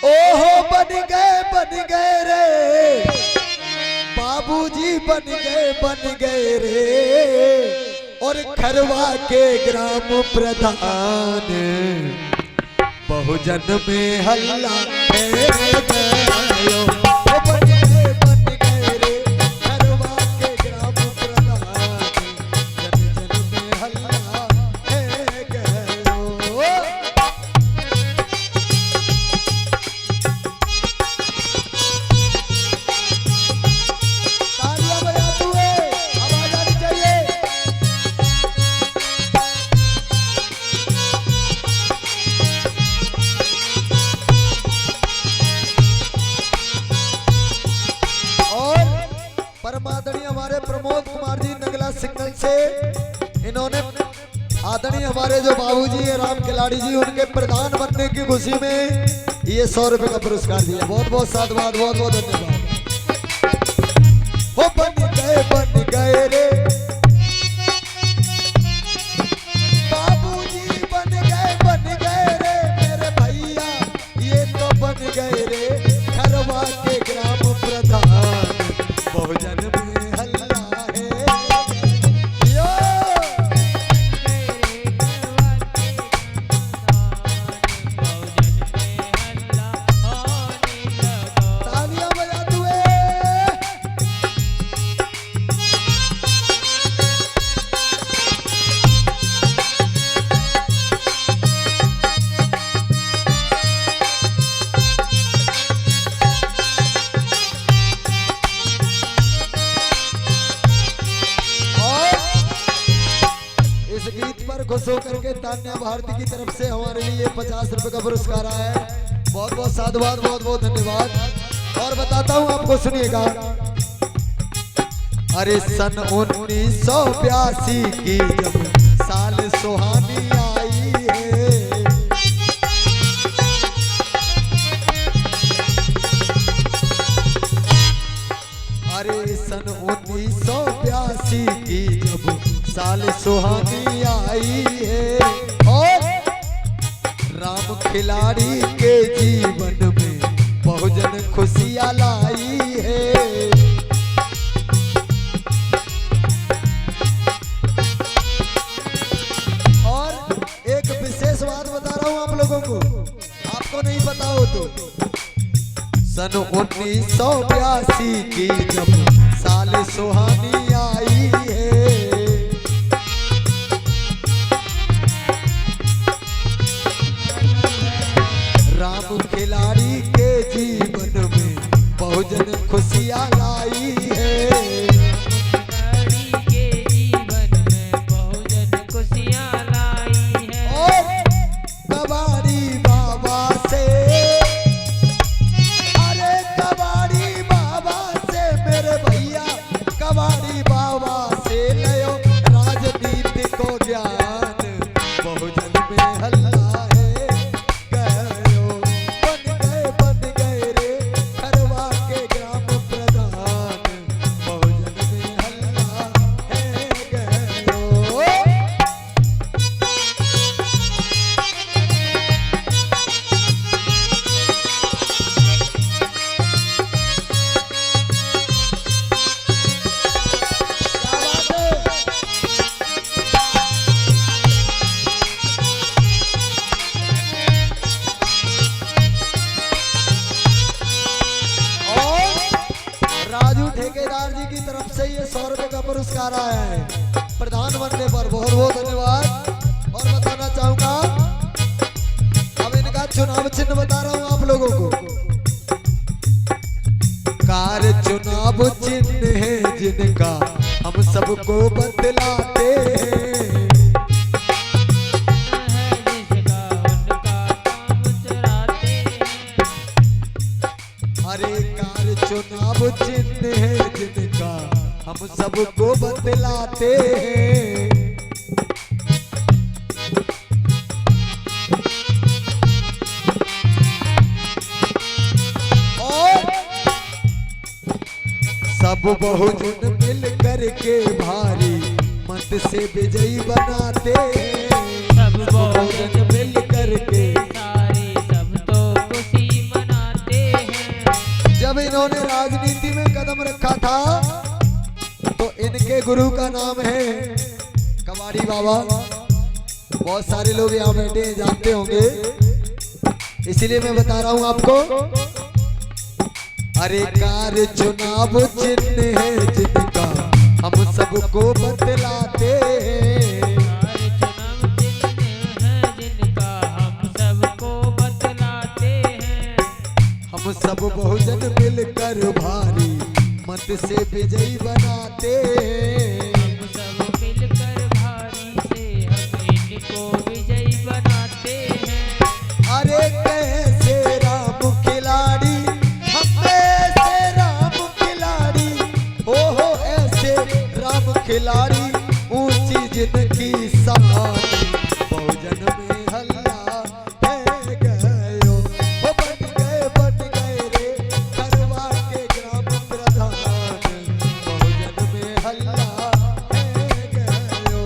A: ओहो बन गए रे, बाबूजी बन गए रे और खरवा के ग्राम प्रधान बहुजन में हल्ला है गयो। ओ बन गए रे खरवा के ग्राम प्रधान, जन जन में हल्ला है गयो। तालियां बजाते हुए आवाज आनी चाहिए। परम आदरणीय हमारे प्रमोद कुमार जी नगला सिग्नल से, इन्होंने आदरणीय हमारे जो बाबूजी है राम खिलाड़ी जी, उनके प्रधान बनने की खुशी में ये 100 रुपए का पुरस्कार दिया। बहुत बहुत साधुवाद, बहुत बहुत धन्यवाद। हो बन गए रे बाबूजी, बन गए रे मेरे भैया, ये तो बन गए रे खरवा के ग्राम प्रधान, बहुजन में हल्ला है यो। तालियां बजाते हुए इस गीत पर खुश होकर के तान्या भारती की तरफ से हमारे लिए 50 रुपए का पुरस्कार आया है। बहुत बहुत साधुवाद, बहुत बहुत धन्यवाद। और बताता हूँ आपको, सुनिएगा। अरे सन 1982 की जब साल सुहानी आई है, अरे सन 1982 की जब साल सुहानी आई है, और राम खिलाड़ी के जीवन में बहुजन खुशियाँ लाई है। और एक विशेष बात बता रहा हूँ आप लोगों को, आपको नहीं पता हो तो, सन 1982 की जब साल सुहानी आई है, राम खिलाड़ी के जीवन में बहुजन खुशियाँ लाई है।
B: के जीवन में बहुजन खुशियाँ लाई है।
A: और कबाड़ी बाबा से, अरे कबाड़ी बाबा से मेरे भैया, कबाड़ी बाबा से लयो राजनीति को ज्ञान, बहुजन में हल्ला है गयो। बन गए रे खरवा के ग्राम प्रधान, बहुजन में हल्ला है गयो। राजू ठेकेदार जी की तरफ से ये 100 रुपए का पुरस्कार आया है प्रधान बनने पर। बहुत बहुत धन्यवाद। और बताना चाहूंगा, अब इनका चुनाव चिन्ह बता रहा हूँ आप लोगों को। कार चुनाव चिन्ह है जिनका हम सबको बतलाते हैं,
B: जिसका उनका काम चलाते हैं।
A: अरे कार चुनाव चिन्ह है जिनका हम सबको बतलाते हैं। और सब बहुजन मिल करके भारी मत से विजयी बनाते हैं।
B: सब बहुजन
A: मिल करके
B: सारे सब तो खुशी मनाते हैं।
A: जब इन्होंने राजनीति में कदम रखा था तो इनके गुरु का नाम है कबाड़ी बाबा, बहुत सारे लोग यहाँ बैठे हैं, जानते होंगे, इसीलिए मैं बता रहा हूँ आपको। अरे कार चुनाव चिन्ह है जिनका हम सबको बतलाते हैं,
B: कार चुनाव चिन्ह है जिनका हम सबको बतलाते हैं।
A: हम सब बहुजन मिलकर भारी मत से विजयी बनाते हैं,
B: हम सब मिलकर भारी से हम इनको विजयी बनाते हैं।
A: अरे कैसे राम खिलाड़ी, हम ऐसे राम खिलाड़ी, हो ऐसे राम खिलाड़ी, ऊंची जिनकी शान, बहुजन में हल्ला है गयो, हो बन गए रे करवा के ग्राम प्रधान, बहुजन में हल्ला है गयो।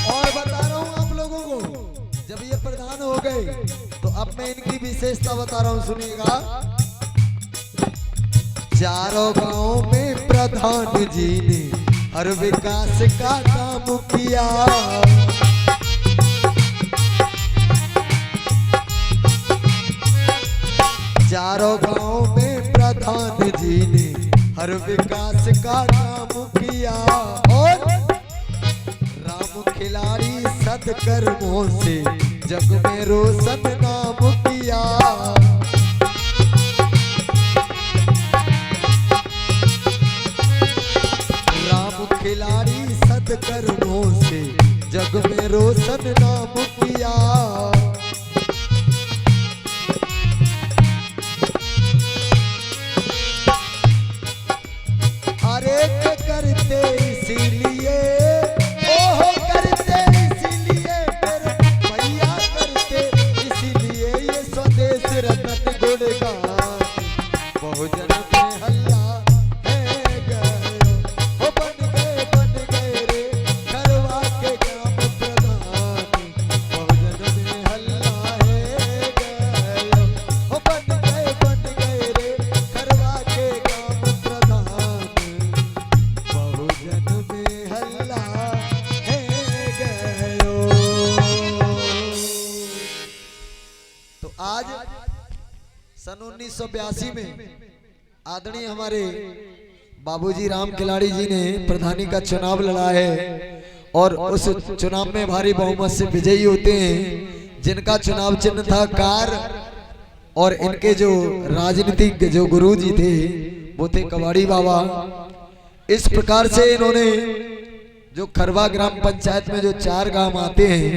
A: और बता रहा हूं आप लोगों को, जब ये प्रधान हो गए तो अब मैं इनकी विशेषता बता रहा हूं, सुनिएगा। चारों गांव में प्रधान जी ने हर विकास का काम किया, चारों गांव में प्रधान जी ने हर विकास का काम किया, और राम खिलाड़ी सत्कर्मों से जग में रोशन नाम किया, राम खिलाड़ी सत्कर्मों से जग में रोशन नाम किया। अरे करते इसीलिए, ओहो करते इसीलिए, मेरे भैया करते इसीलिए, ये स्वदेश रतन गुणगान, बहुजन में हल्ला है गयो, हो बन गए रे करवा के ग्राम प्रधान, बहुजन में हल्ला है गयो, हो बन गए रे करवा के ग्राम प्रधान, बहुजन में हल्ला है गयो। तो आज सन 1982 में आदरणीय हमारे बाबूजी राम खिलाड़ी जी ने प्रधानी का चुनाव लड़ा है, और उस चुनाव में भारी बहुमत से विजयी होते हैं, जिनका चुनाव चिन्ह था कार, और इनके जो राजनीतिक जो गुरु जी थे वो थे कबाड़ी बाबा। इस प्रकार से इन्होंने जो खरवा ग्राम पंचायत में जो 4 गांव आते हैं,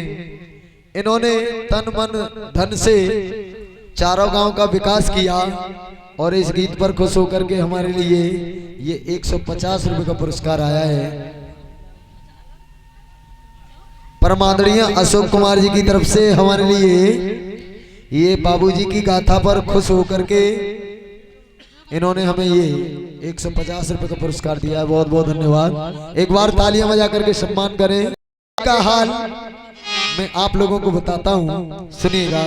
A: इन्होंने तन मन धन से चारों गांव का विकास किया, और इस गीत पर खुश होकर के हमारे लिए ये 150 रुपए का पुरस्कार आया है। परम आदरणीय अशोक कुमार जी की तरफ से हमारे लिए ये बाबूजी की गाथा पर खुश होकर के इन्होंने हमें ये 150 रुपए का पुरस्कार दिया है। बहुत बहुत धन्यवाद। एक बार तालियां बजा करके सम्मान करें। का हाल मैं आप लोगों को बताता हूं, सुनिएगा।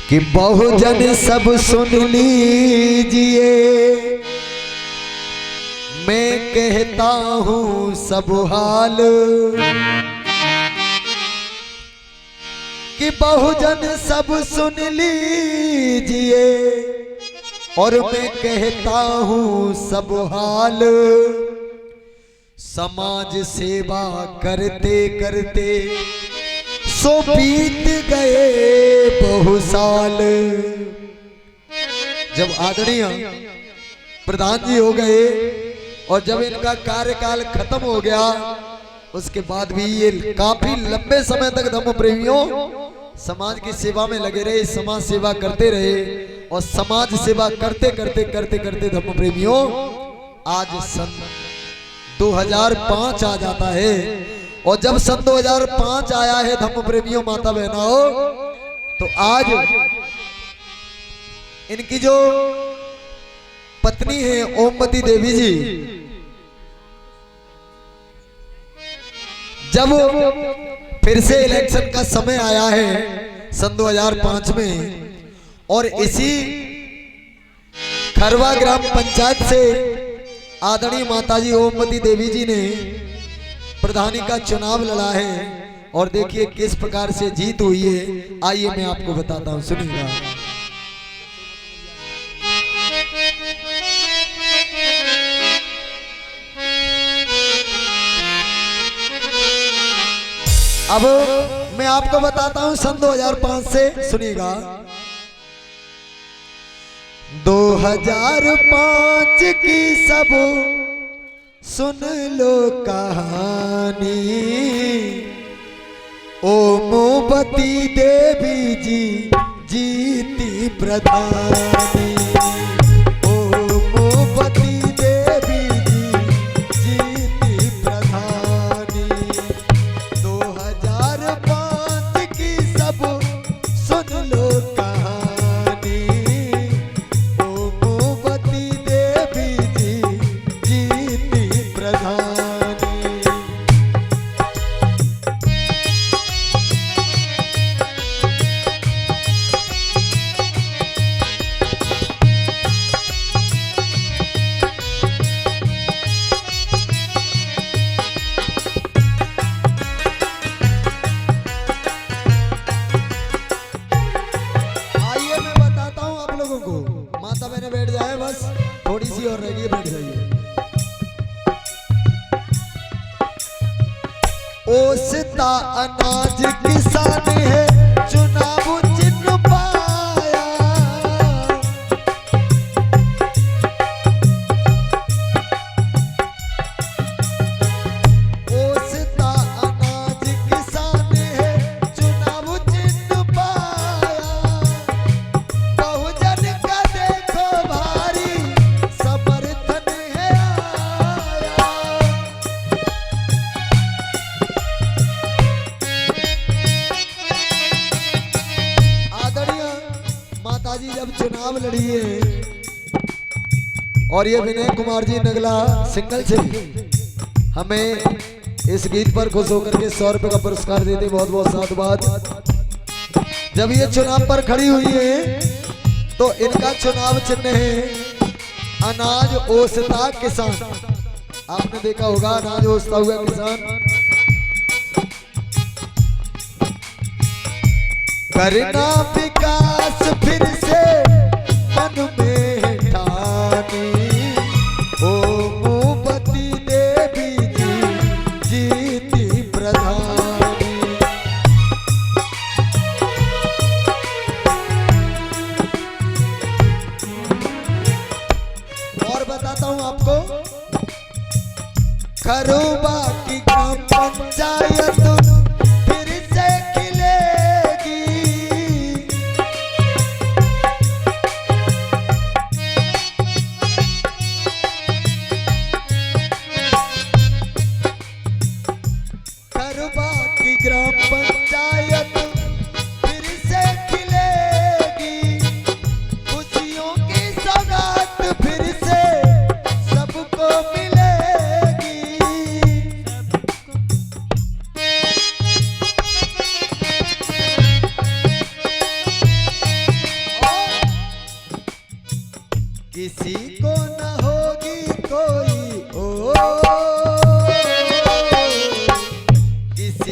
A: कि बहुजन सब सुन लीजिए, मैं कहता हूं सब हाल, कि बहुजन सब सुन लीजिए, और मैं कहता हूं सब हाल। समाज सेवा करते करते सो बीत गए बहु साल। जब आदरणीय प्रधान जी हो गए और जब इनका कार्यकाल खत्म हो गया, उसके बाद भी ये काफी लंबे समय तक धम्म प्रेमियों समाज की सेवा में लगे रहे, समाज सेवा करते रहे और समाज सेवा करते करते करते करते धर्म प्रेमियों आज सन 2005 आ जाता है। और जब सन 2005 आया है धर्म प्रेमियों माता बहनों, तो आज इनकी जो पत्नी है ओमवती देवी जी, जब फिर से इलेक्शन का समय आया है सन 2005 में, और इसी खरवा ग्राम पंचायत से आदरणीय माताजी ओमवती देवी जी ने प्रधानी का चुनाव लड़ा है। और देखिए किस प्रकार से जीत हुई है, आइए मैं आपको बताता हूं, सुनिएगा। अब मैं आपको बताता हूं सन 2005 से, सुनिएगा। 2005 की सब सुन लो कहानी, ओमवती देवी जी जीती प्रधानी, ओमवती देवी जी जीती प्रधानी। 2005 की सब सुन लो कहानी, ओमवती देवी जी जीती प्रधानी। माता बहने बैठ जाए, बस थोड़ी सी और रहेगी, बैठ जाइए। ओसता अनाज किसान है, चुनाव चिन्ह पाया, ओसता अनाज किसान है, चुनाव चिन्ह पाया, बहुजन का देखो भारी समर्थन है आया। आदरणीय माताजी जब चुनाव लड़ी है, और ये विनय कुमार जी नगला सिंगल से हमें इस गीत पर खुश होकर के 100 रुपए का पुरस्कार देते, बहुत बहुत साधुवाद। जब ये चुनाव पर खड़ी हुई है तो इनका चुनाव चिन्ह है अनाज ओसता किसान। आपने देखा होगा अनाज ओसता हुआ किसान। करना विकास फिर से मन में ठानी, ओमवती देवी जी जीती प्रधानी। और बताता हूं आपको, खरोबा की ग्राम पंचायत फिर से खिलेगी, खरोबा की ग्राम पंचायत फिर से खिलेगी, खुशियों की सौगात फिर से सबको मिलेगी। किसी को न होगी कोई ओ, किसी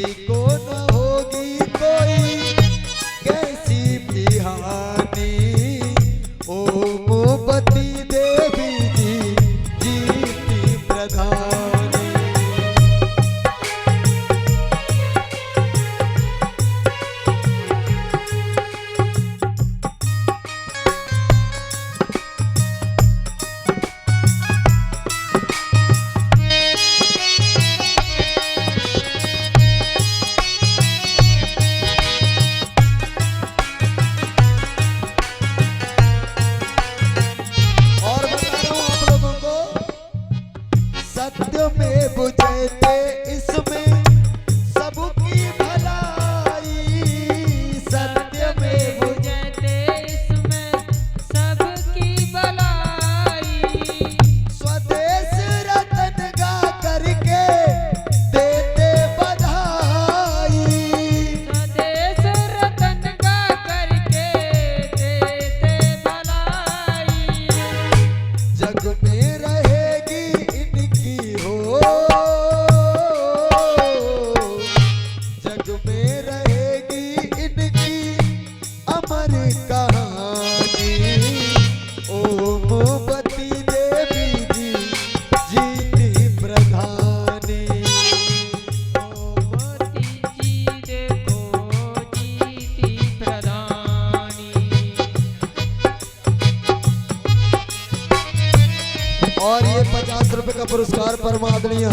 A: पुरस्कार परम आदरणीय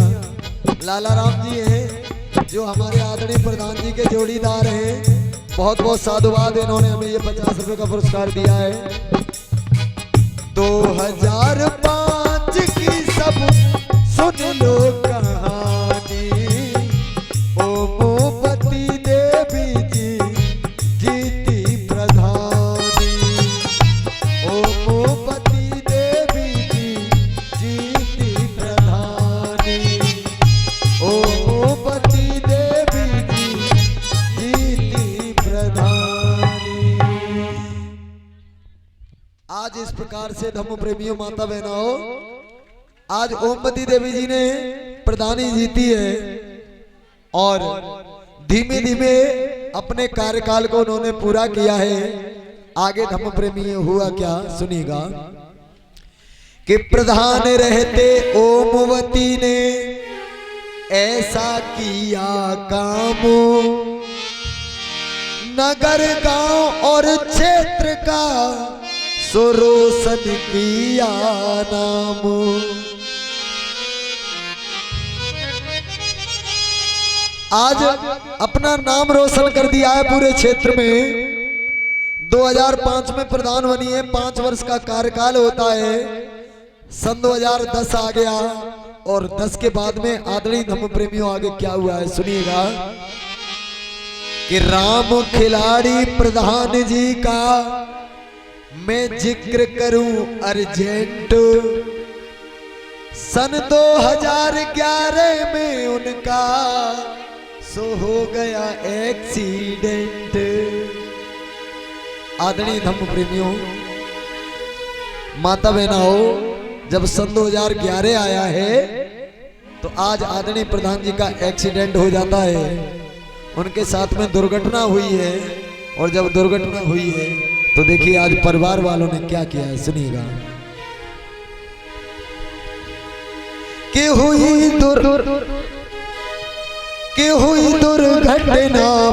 A: लाला राम जी हैं, जो हमारे आदरणीय प्रधान जी के जोड़ीदार हैं। बहुत बहुत साधुवाद, इन्होंने हमें ये 50 रुपए का पुरस्कार दिया है। 2005 की सब सुन लो कहानी, ओमोपति देवी जी जीती प्रधानी, ओमोपति देवी जी जीती प्रधानी, ओमोपति देवी जी जीती प्रधानी। आज इस प्रकार से धम्म प्रेमियों माता बहनों, आज ओमवती देवी जी ने प्रधानी जीती है और धीमे धीमे अपने कार्यकाल को उन्होंने पूरा किया है। आगे धम्म प्रेमी हुआ क्या सुनिएगा कि प्रधान रहते ओमवती ने ऐसा किया काम, नगर गांव और क्षेत्र का सुरोशन किया नाम। आज अपना नाम रोशन कर दिया है पूरे क्षेत्र में। 2005 में प्रधान बनी है, 5 वर्ष का कार्यकाल होता है। सन 2010 आ गया और 10 के बाद में आदरणीय धम्म प्रेमियों आगे क्या हुआ है सुनिएगा कि राम खिलाड़ी प्रधान जी का मैं जिक्र करूं अर्जेंट। सन 2011 में उनका सो हो गया एक्सीडेंट। आदरणीय धम्म प्रेमियों माता बहनों, जब सन 2011 आया है तो आज आदरणीय प्रधान जी का एक्सीडेंट हो जाता है, उनके साथ में दुर्घटना हुई है। और जब दुर्घटना हुई है तो देखिए आज परिवार वालों ने क्या किया है सुनिएगा कि हुई दुर्घटना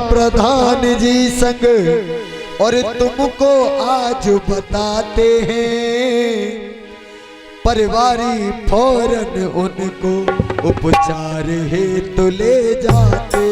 A: प्रधान जी संग और तुमको आज बताते हैं। परिवारी फौरन उनको उपचार हेतु ले जाते हैं।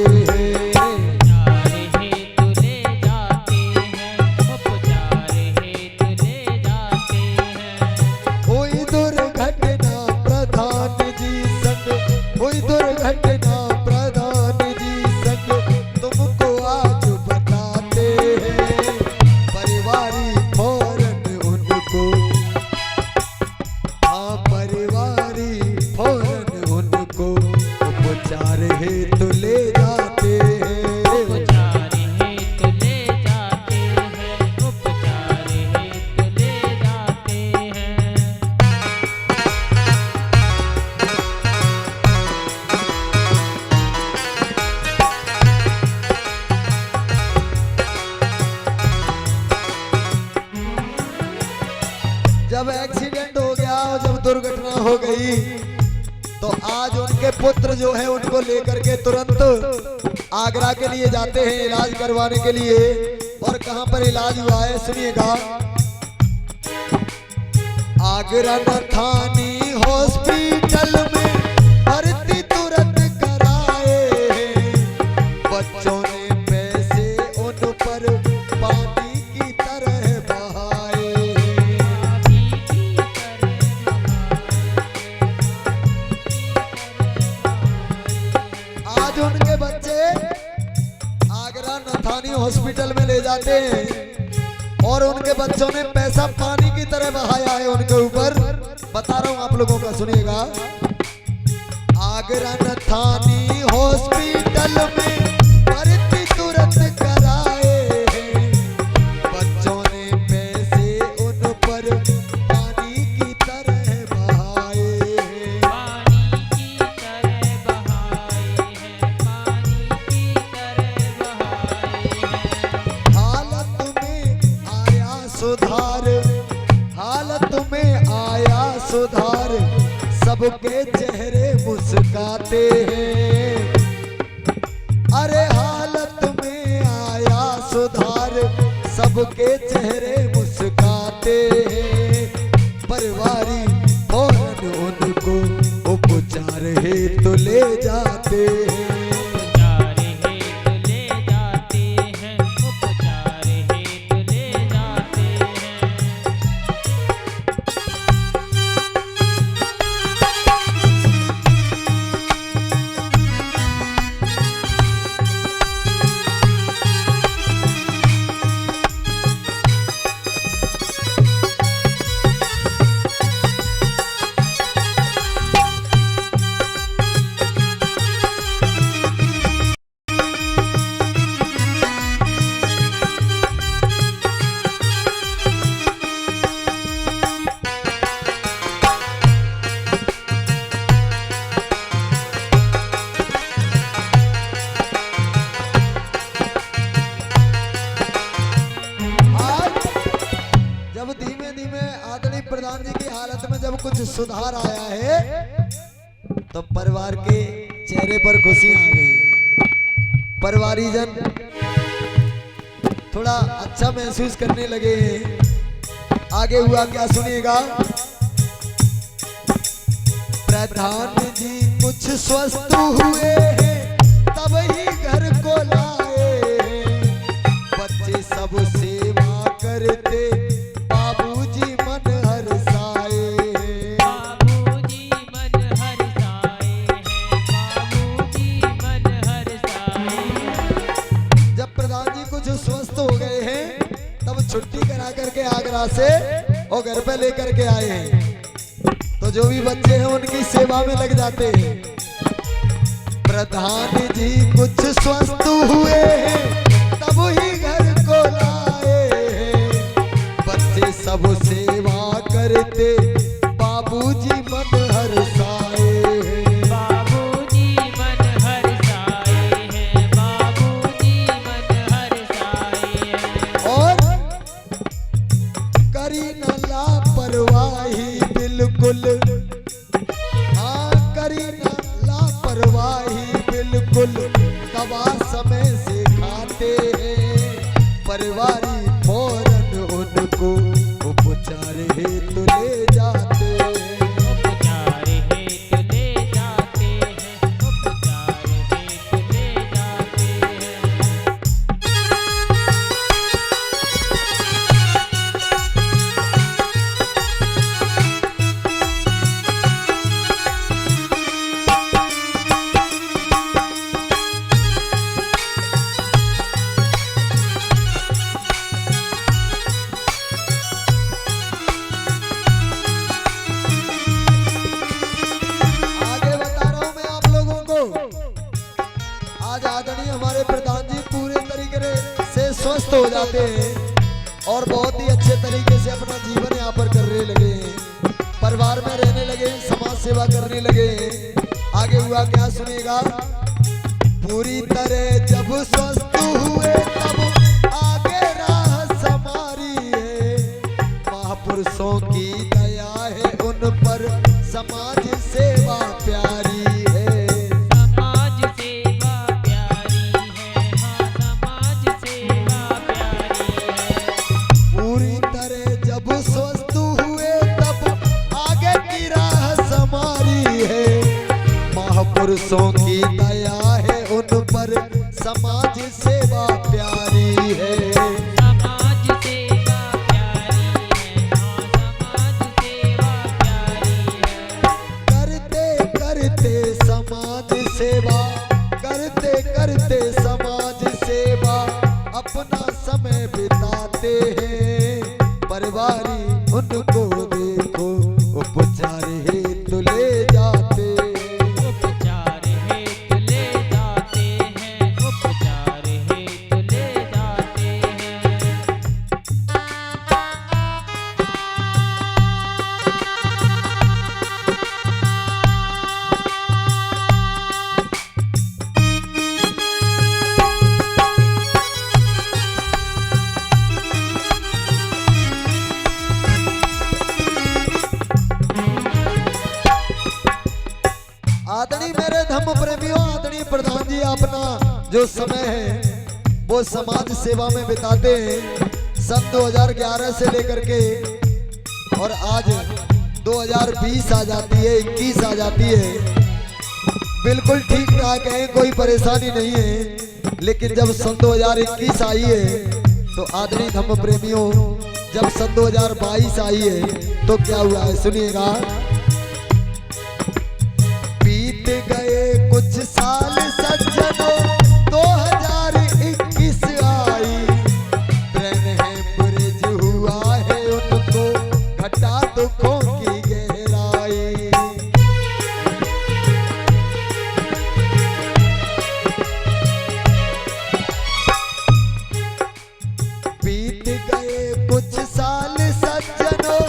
A: जब एक्सीडेंट हो गया और जब दुर्घटना हो गई तो आज उनके पुत्र जो है उनको लेकर के तुरंत आगरा के लिए जाते हैं इलाज करवाने के लिए। और कहां पर इलाज हुआ है सुनिएगा, आगरा नथानी हॉस्पिटल में भर्ती तुरंत कराए। बच्चों ने पैसे उन पर पानी की तरह बहाए। आज उनके बच्चे आगरा नथानी हॉस्पिटल में ले जाते हैं और उनके बच्चों ने पैसा पानी की तरह बहाया है उनके ऊपर। बता रहा हूं आप लोगों का सुनिएगा, आगरा नथानी हॉस्पिटल में भर्ती तुरंत कराए। बच्चों ने पैसे उन पर पानी की तरह बहाए। हालत में आया सुधार, सबके चेहरे मुस्काते हैं। अरे हालत में आया सुधार, सबके चेहरे मुस्काते हैं। परिवारी फौरन उनको उपचार हेतु ले जाते हैं।
B: उपचार हेतु ले जाते हैं, उपचार हेतु ले जाते हैं।
A: जब धीमे धीमे आदरणीय प्रधान जी की हालत में जब कुछ सुधार आया है तो परिवार के चेहरे पर खुशी आ गई। परिवारीजन थोड़ा अच्छा महसूस करने लगे हैं। आगे हुआ क्या सुनिएगा। प्रधान जी कुछ स्वस्थ हुए हैं तब ही घर को लाए हैं। बच्चे सब सेवा करते बाबूजी मन हर्षाए हैं।
B: बाबूजी मन हर्षाए हैं, बाबूजी मन हर्षाए हैं।
A: जब प्रधान जी कुछ स्वस्थ हो गए हैं तब छुट्टी करा करके आगरा से और घर पे लेकर के आए हैं। तो जो भी बच्चे हैं उनकी सेवा में लग जाते हैं। प्रधान जी कुछ स्वस्थ हुए हैं तब ही घर को लाए हैं। बच्चे सब सेवा करते बाबूजी मन हर्षाए हैं।
B: बाबूजी मन हर्षाए हैं, बाबूजी मन हर्षाए हैं।
A: और करी न लापरवाही बिल्कुल, हाँ करी न लापरवाही बिल्कुल। दवा समय से खाते हैं परिवारी फौरन उनको उपचार हेतु ले जाते हैं।
B: उपचार हेतु ले जाते हैं, उपचार हेतु ले जाते हैं।
A: आगे बता रहा हूं मैं आप लोगों को। आज आदरणीय हमारे प्रधान जी पूरे तरीके से स्वस्थ हो जाते हैं और बहुत ही अच्छे तरीके से अपना जीवन यापन करने लगे हैं। परिवार में रहने लगे, समाज सेवा करने लगे। आगे हुआ क्या सुनिएगा। पूरी तरह जब स्वस्थ हुए तब आगे राह समारी है। महापुरुषों की दया है उन पर, समाज सेवा प्यारी है।
B: समाज सेवा प्यारी है, हाँ समाज सेवा प्यारी है।
A: पूरी तरह जब स्वस्थ हुए तब आगे की राह समारी है। महापुरुषों की दया है उन पर, समाज सेवा प्यारी है।
B: समाज सेवा प्यारी है, हाँ समाज सेवा प्यारी है।
A: करते करते समाज सेवा, करते करते समाज सेवा अपना समय बिताते हैं। परिवारी उनको देखो उपचार हेतु ले जाते हैं।
B: उपचार हेतु ले जाते हैं, उपचार हेतु ले जाते हैं।
A: आदरणीय मेरे धर्म प्रेमियों, आदरणीय प्रधान जी अपना जो समय है वो समाज सेवा में बिताते हैं। सन 2011 से लेकर के और आज 2020 आ जाती है, 21 आ जाती है, बिल्कुल ठीक ठाक है, कोई परेशानी नहीं है। लेकिन जब सन 2021 आई है तो आदरणीय धम्म प्रेमियों, जब सन 2022 आई है तो क्या हुआ है सुनिएगा। बीत गए कुछ साल सज्जनों, 2021 आई, ब्रह्मपुर हुआ है उनको घटा दुखों की गहराई। बीत गए कुछ साल सज्जनों,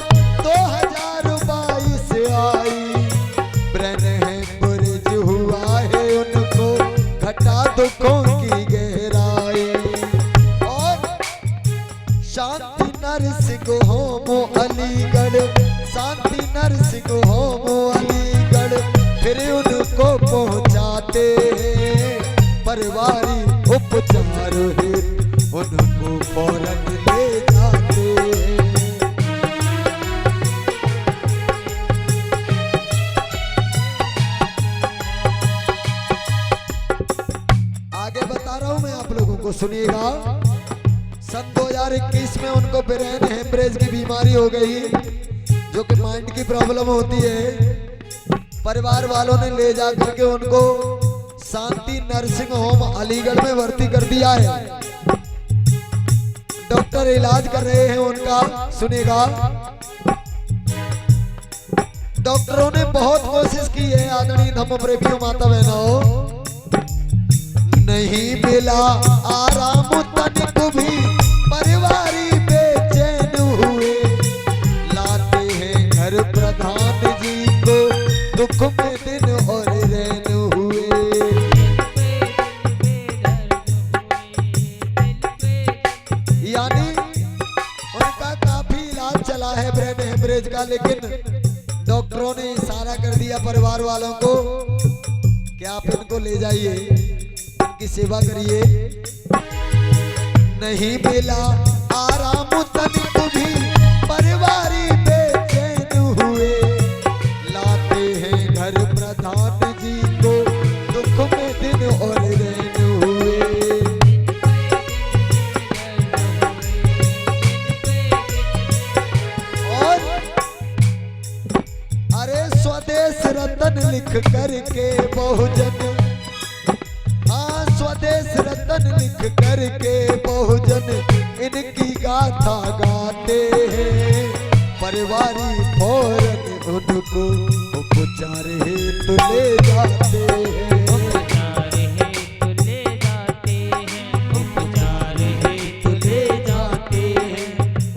A: 2022 आई, ब्रह्मपुर हुआ है उनको घटा दुखों की गहराई। और शांति नरसिंह होमो अलीगढ़, शांति नरसिंह होमो अलीगढ़, फिर उनको पहुंचाते परिवारी उपचार हेतु उनको फौरन ले जाते। आगे बता रहा हूं मैं आप लोगों को, सुनिएगा। सन 2021 में उनको ब्रेन हेमरेज की बीमारी हो गई, जो कि माइंड की प्रॉब्लम होती है। परिवार वालों ने ले जा करके उनको शांति नर्सिंग होम अलीगढ़ में भर्ती कर दिया है। डॉक्टर इलाज कर रहे हैं उनका, सुनिएगा। डॉक्टरों ने बहुत कोशिश की है, आदरणीय धम्म प्रेमियों माता बहनों, नहीं मिला आराम तनिक भी, परिवारी बेचैन हुए, लाते हैं घर प्रधान जी को दुख में दिन और रैन हुए। यानी उनका काफी इलाज चला है ब्रेन हेमरेज का, लेकिन डॉक्टरों ने इशारा कर दिया परिवार वालों को कि आप इनको ले जाइए, इनकी सेवा करिए। नहीं मिला आराम तनिक भी, परिवारी बेचैन हुए, लाते हैं घर प्रधान जी को दुख में दिन और रैन हुए। और अरे स्वदेश रतन लिख करके बहुजन, स्वदेश रतन लिख करके बहुजन इनकी गाथा गाते हैं, परिवारी फौरन उनको उपचार हेतु ले जाते हैं।
B: उपचार हेतु ले जाते हैं, उपचार हेतु ले जाते हैं,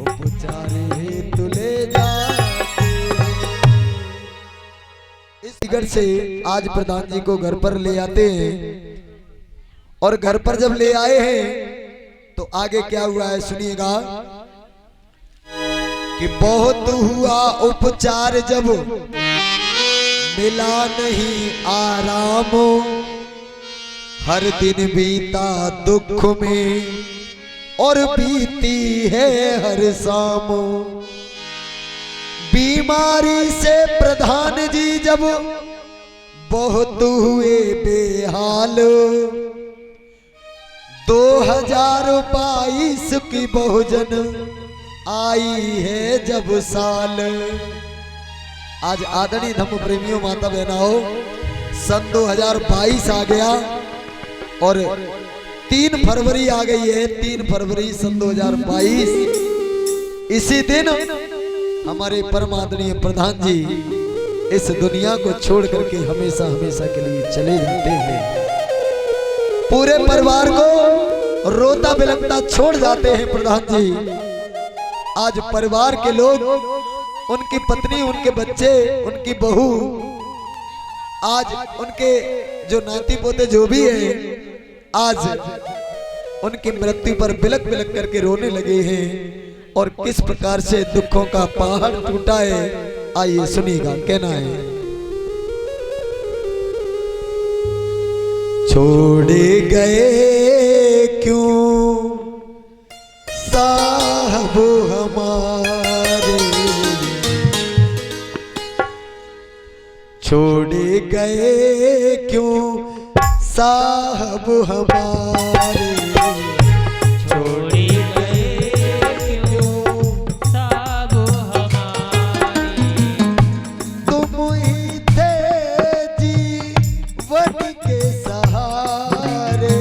A: उपचार हेतु ले जाते हैं। इस घर से आज प्रधान जी को घर पर ले आते हैं, और घर पर जब ले आए हैं तो आगे क्या हुआ है सुनिएगा। कि बहुत हुआ उपचार जब मिला नहीं आराम, हर दिन बीता दुख में और बीती है हर शाम। बीमारी से प्रधान जी जब बहुत हुए बेहाल, 2022 की बहुजन आई है जब साल। आज आदरणीय धम्म प्रेमियों माता बहनाओं, सन 2022 आ गया और 3 फरवरी आ गई है। 3 फरवरी सन 2022। इसी दिन हमारे परम आदरणीय प्रधान जी इस दुनिया को छोड़ करके हमेशा हमेशा के लिए चले जाते हैं। पूरे परिवार को रोता बिलखता छोड़ जाते हैं प्रधान जी। आज परिवार के लोग, उनकी पत्नी, उनके बच्चे, उनकी बहू, आज उनके जो नाती पोते जो भी हैं, आज उनकी मृत्यु पर बिलख बिलख करके रोने लगे हैं। और किस प्रकार से दुखों का पहाड़ टूटा है, आइए सुनिएगा। कहना है, छोड़े गए क्यों साहब हमारे, गए क्यों साहब हमारे,
B: छोड़ गए क्यों साहब हमारे।
A: तुम ही थे जीवन के सहारे,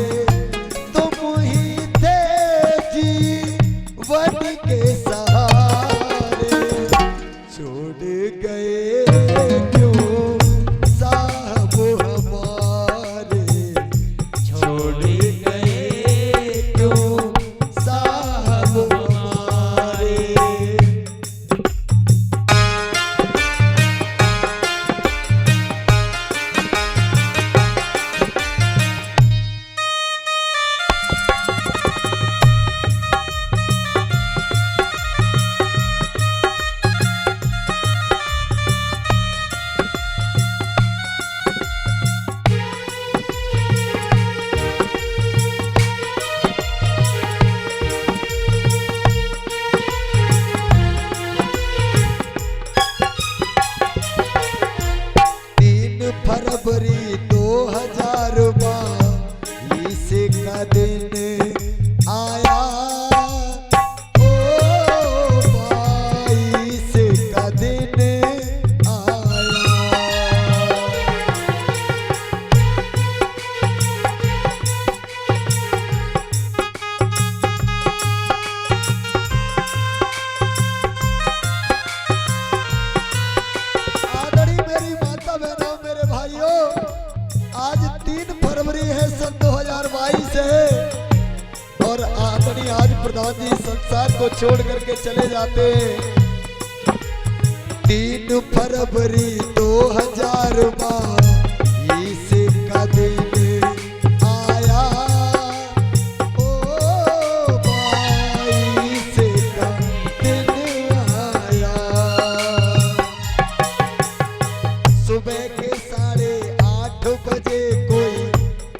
A: तुम ही थे जीवन के सहारे, छोड़ गए क्यों साहब हमारे,
B: छोड़ गए
A: क्यों साहब हमारे। फरवरी 2022 का दिन आया, ओ 22 का दिन आया। आदरणीय मेरी माता बहनों, मेरे भाइयों, आज 3 फरवरी है सन 2022 है और आदरणीय आज प्रधान जी संसार को छोड़ करके चले जाते हैं। 3 फरवरी 2022 का दिन आया, ओ 22 का दिन आया। सुबह के 8:30 बजे कोई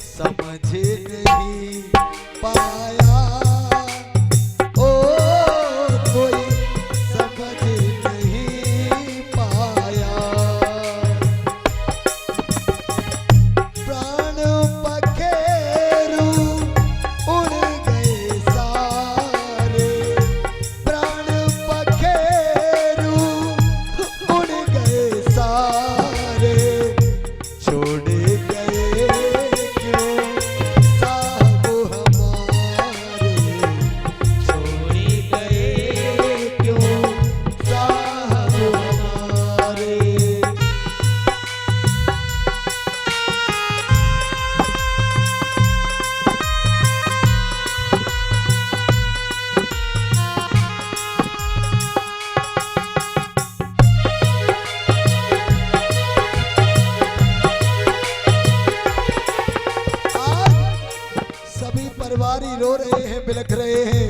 A: समझ नहीं पाया, ओ कोई समझ नहीं पाया। प्राण पखेरु उड़ गए सारे, प्राण पखेरु उड़ गए सारे, छोड़ गए क्यों साहब हमारे,
B: छोड़ गए
A: क्यों साहब हमारे। आज सभी परिवार ही रो रहे हैं, बिलख रहे हैं।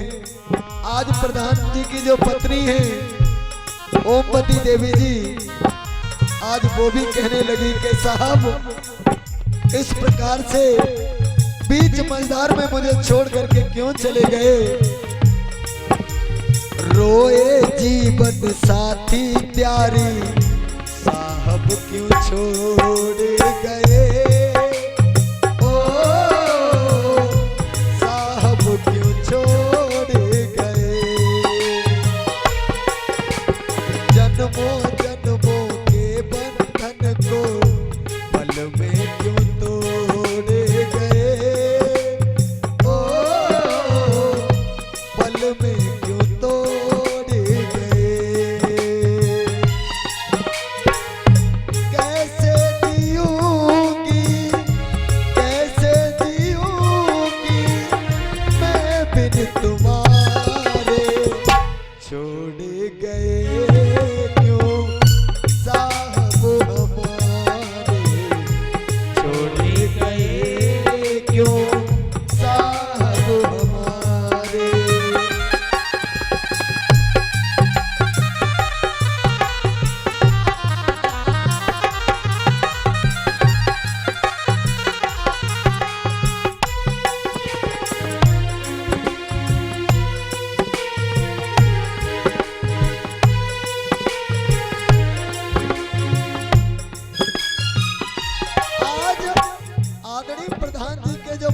A: आज प्रधान जी की जो पत्नी है ओमवती देवी जी, आज वो भी कहने लगी कि साहब इस प्रकार से बीच मझधार में मुझे छोड़ करके क्यों चले गए। रोए जीवन साथी प्यारी, साहब क्यों छोड़ गए, ओ साहब क्यों छोड़ गए। जन्मों जन्मों के बंधन को पल में क्यों तोड़ गए, ओ पल में क्यों तोड़ गए। कैसे जीऊंगी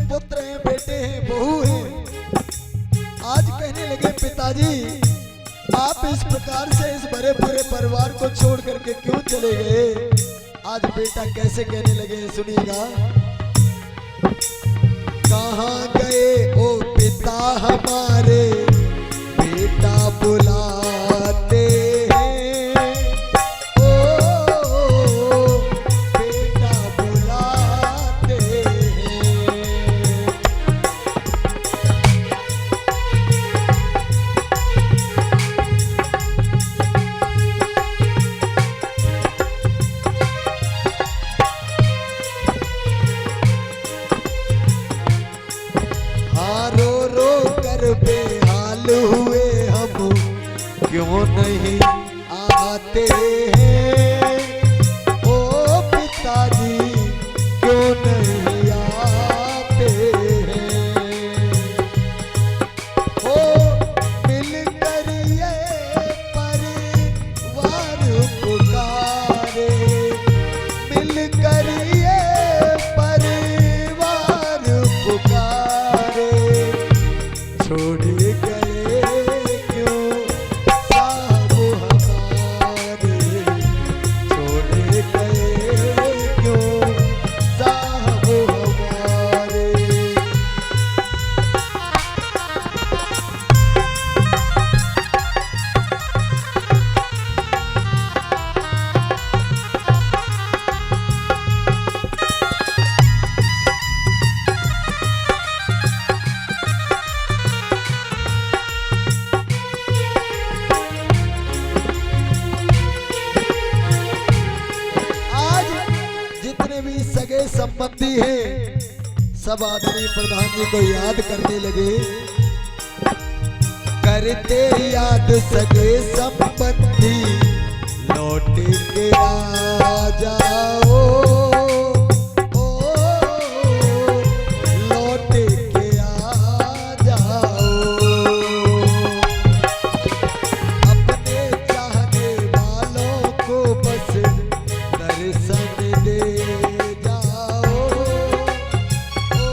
A: पुत्र हैं, बेटे हैं, बहू हैं, आज कहने लगे पिताजी आप इस प्रकार से इस बड़े पूरे परिवार को छोड़ करके क्यों चले गए। आज बेटा कैसे कहने लगे सुनिएगा। कहाँ गए ओ पिता हमारे, बेटा बुलाते हैं, ओ बेटा बुलाते हैं। हाँ रो रो कर बेहाल हुए हम, क्यों नहीं आते हैं, ओ पिताजी क्यों नहीं आते हैं। ओ मिलकर ये परिवार पुकारे, मिलकर ये परिवार पुकारे, छोड़ गए क्यों साहब हमारे, छोड़ गए क्यों साहब हमारे। आज जितने भी सगे संबंधी हैं सब आदरणीय प्रधान जी को याद करने लगे। करते याद सगे संबंधी, लौट के आ जाओ, ओ लौट के आ जाओ, अपने चाहने वालों को बस दर्शन दे जाओ, ओ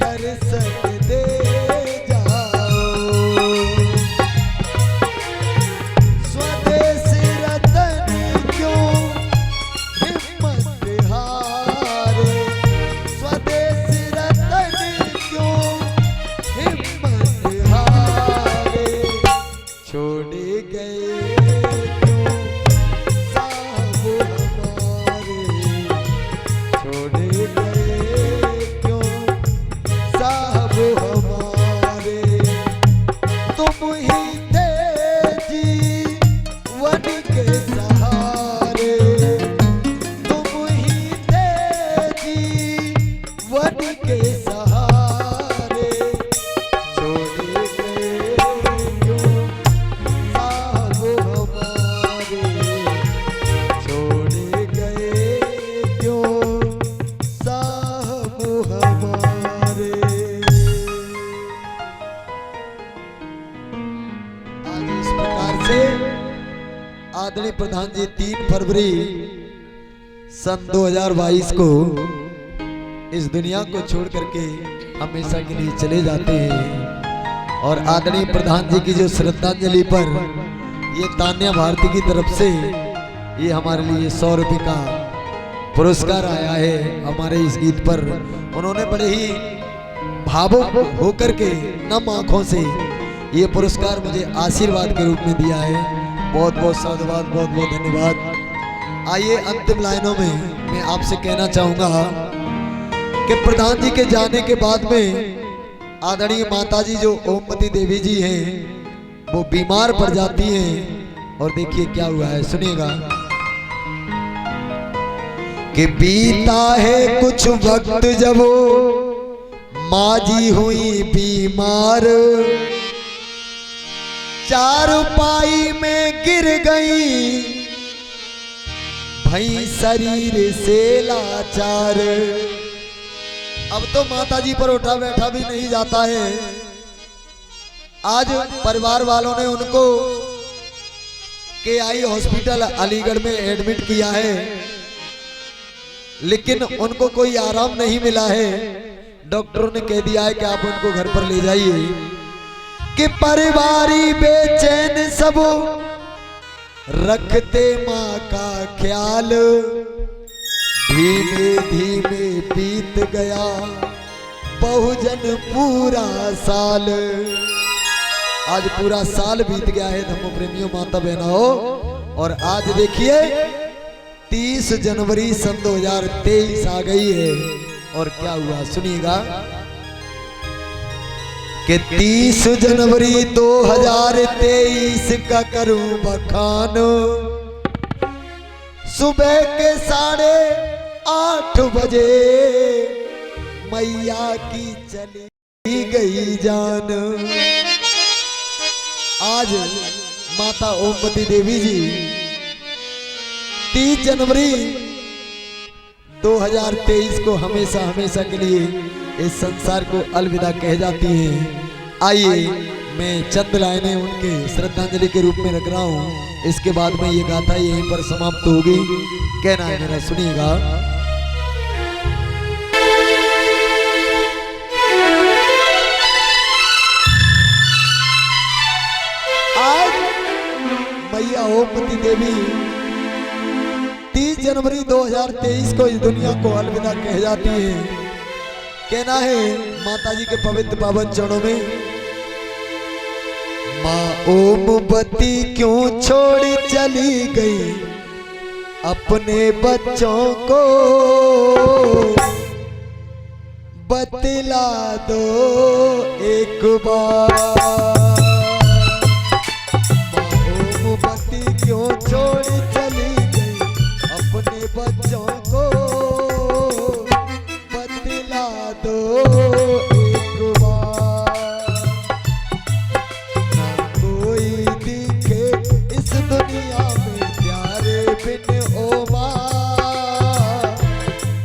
A: दर्शन दे जाओ। स्वदेश रतन क्यों हिम्मत हारे, स्वदेश रतन क्यों हिम्मत हारे, छोड़ गए क्यों साहब हमारे, छोड़ गए क्यों साहब हमारे। तुम ही थे जीवन के सहारे, तुम ही थे जीवन के सहारे, छोड़ गए क्यों साहब हमारे, छोड़ गए क्यों साहब हमारे। आज इस प्रकार से आदरणीय प्रधान जी 3 फरवरी सन 2022 को इस दुनिया को छोड़ करके हमेशा के लिए चले जाते हैं। और आदरणीय प्रधान जी की जो श्रद्धांजलि पर ये तान्या भारती की तरफ से ये हमारे लिए 100 रुपये का पुरस्कार आया है। हमारे इस गीत पर उन्होंने बड़े ही भावुक होकर के नम आंखों से ये पुरस्कार मुझे आशीर्वाद के रूप में दिया है। बहुत बहुत साधुवाद, बहुत बहुत धन्यवाद। आइए अंतिम लाइनों में मैं आपसे कहना चाहूंगा कि प्रधान जी के जाने के बाद में आदरणीय माताजी जो ओमवती देवी जी हैं वो बीमार पड़ जाती हैं। और देखिए क्या हुआ है, सुनिएगा कि बीता है कुछ वक्त जब माँ जी हुई बीमार, चारपाई में गिर गई भई शरीर से लाचार। अब तो माताजी पर उठा बैठा भी नहीं जाता है। आज परिवार वालों ने उनको KI हॉस्पिटल अलीगढ़ में एडमिट किया है। लेकिन उनको कोई आराम नहीं मिला है। डॉक्टरों ने कह दिया है कि आप उनको घर पर ले जाइए कि परिवारी बेचैन सब रखते माँ का ख्याल। धीमे धीमे बीत गया बहुजन पूरा साल। आज पूरा साल बीत गया है धर्म प्रेमियों, माता बहनों। और आज देखिए 30 जनवरी सन 2023 आ गई है। और क्या हुआ सुनिएगा कि 30 जनवरी 2023 का करूं बखान। सुबह के 8:30 बजे मैया की चली गई जान। आज माता ओमवती देवी जी 30 जनवरी 2023 को हमेशा हमेशा के लिए इस संसार को अलविदा कह जाती हैं। आइए मैं चंद लाइनें उनके श्रद्धांजलि के रूप में रख रहा हूँ। इसके बाद में ये गाथा यहीं पर समाप्त होगी। कहना है मेरा, सुनिएगा। आज मैया ओमवती देवी 30 जनवरी 2023 को इस दुनिया को अलविदा कह जाती है। कहना है माता जी के पवित्र पावन चरणों में, माँ ओमवती क्यों छोड़ चली गई अपने बच्चों को, बतला दो एक बार। माँ ओमवती क्यों छोड़ चली गई अपने बच्चों को, बतला दो एक बार। ना कोई दिखे इस दुनिया में प्यारे बिन ओ माँ,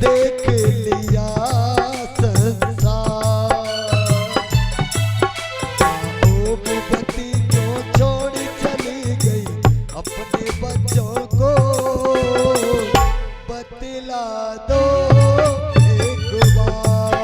A: देख लिया संसार। ओमवती क्यों छोड़ चली गई अपने बच्चों को, बतला दो एक बार।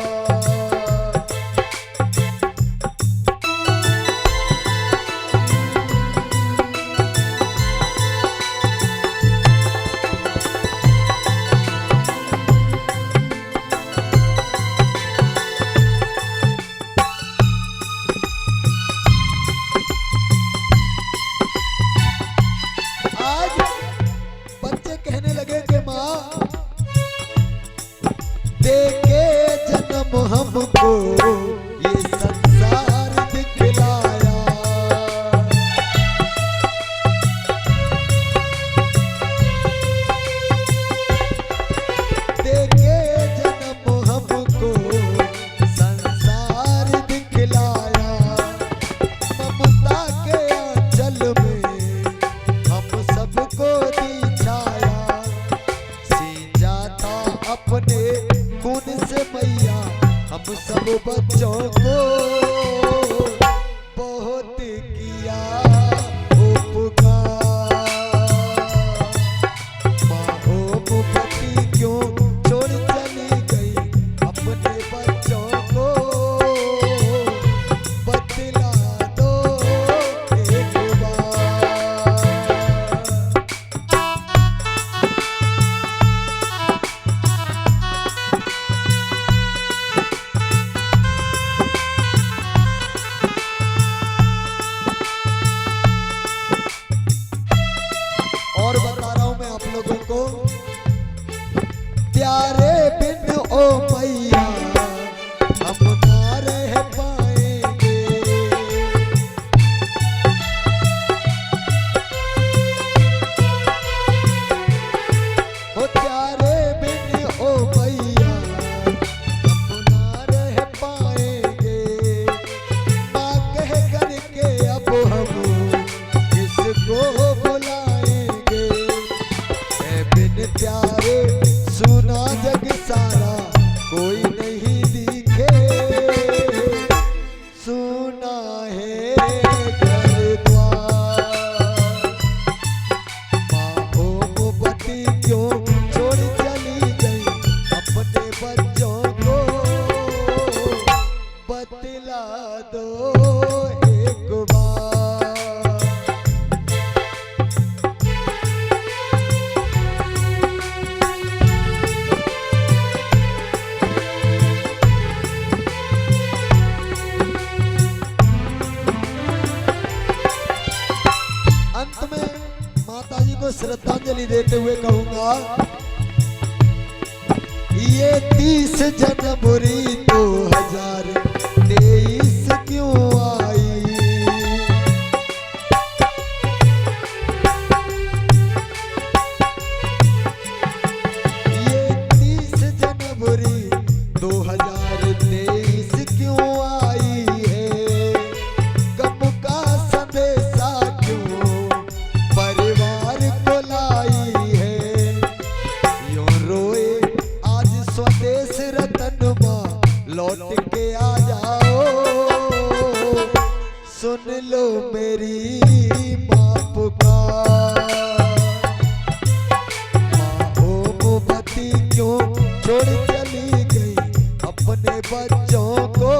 A: आज बच्चे कहने लगे कि माँ देके जन्म हमको ये संसार दिखलाया। देके जन्म हमको संसार दिखलाया। ममता के आंचल में हम सबको दी छाया। सींचा था अपने खून से मैया हम सब बच्चों को, बहुत किया उपकार। माँ ओमवती क्यों छोड़ चली गई अपने बच्चों को, बतला दो एक बार। श्रद्धांजलि देते हुए कहूंगा, ये 30 जनवरी 2023 क्यों आई, ये 30 जनवरी 2023 क्यों आई है, गम का संदेशा क्यों परिवार को लाई है, यूं रोए आज स्वदेश रतन मां लौट के आ जाओ, सुन लो मेरी मां पुकार, मां ओमवती क्यों छोड़ चली गई अपने बच्चों को,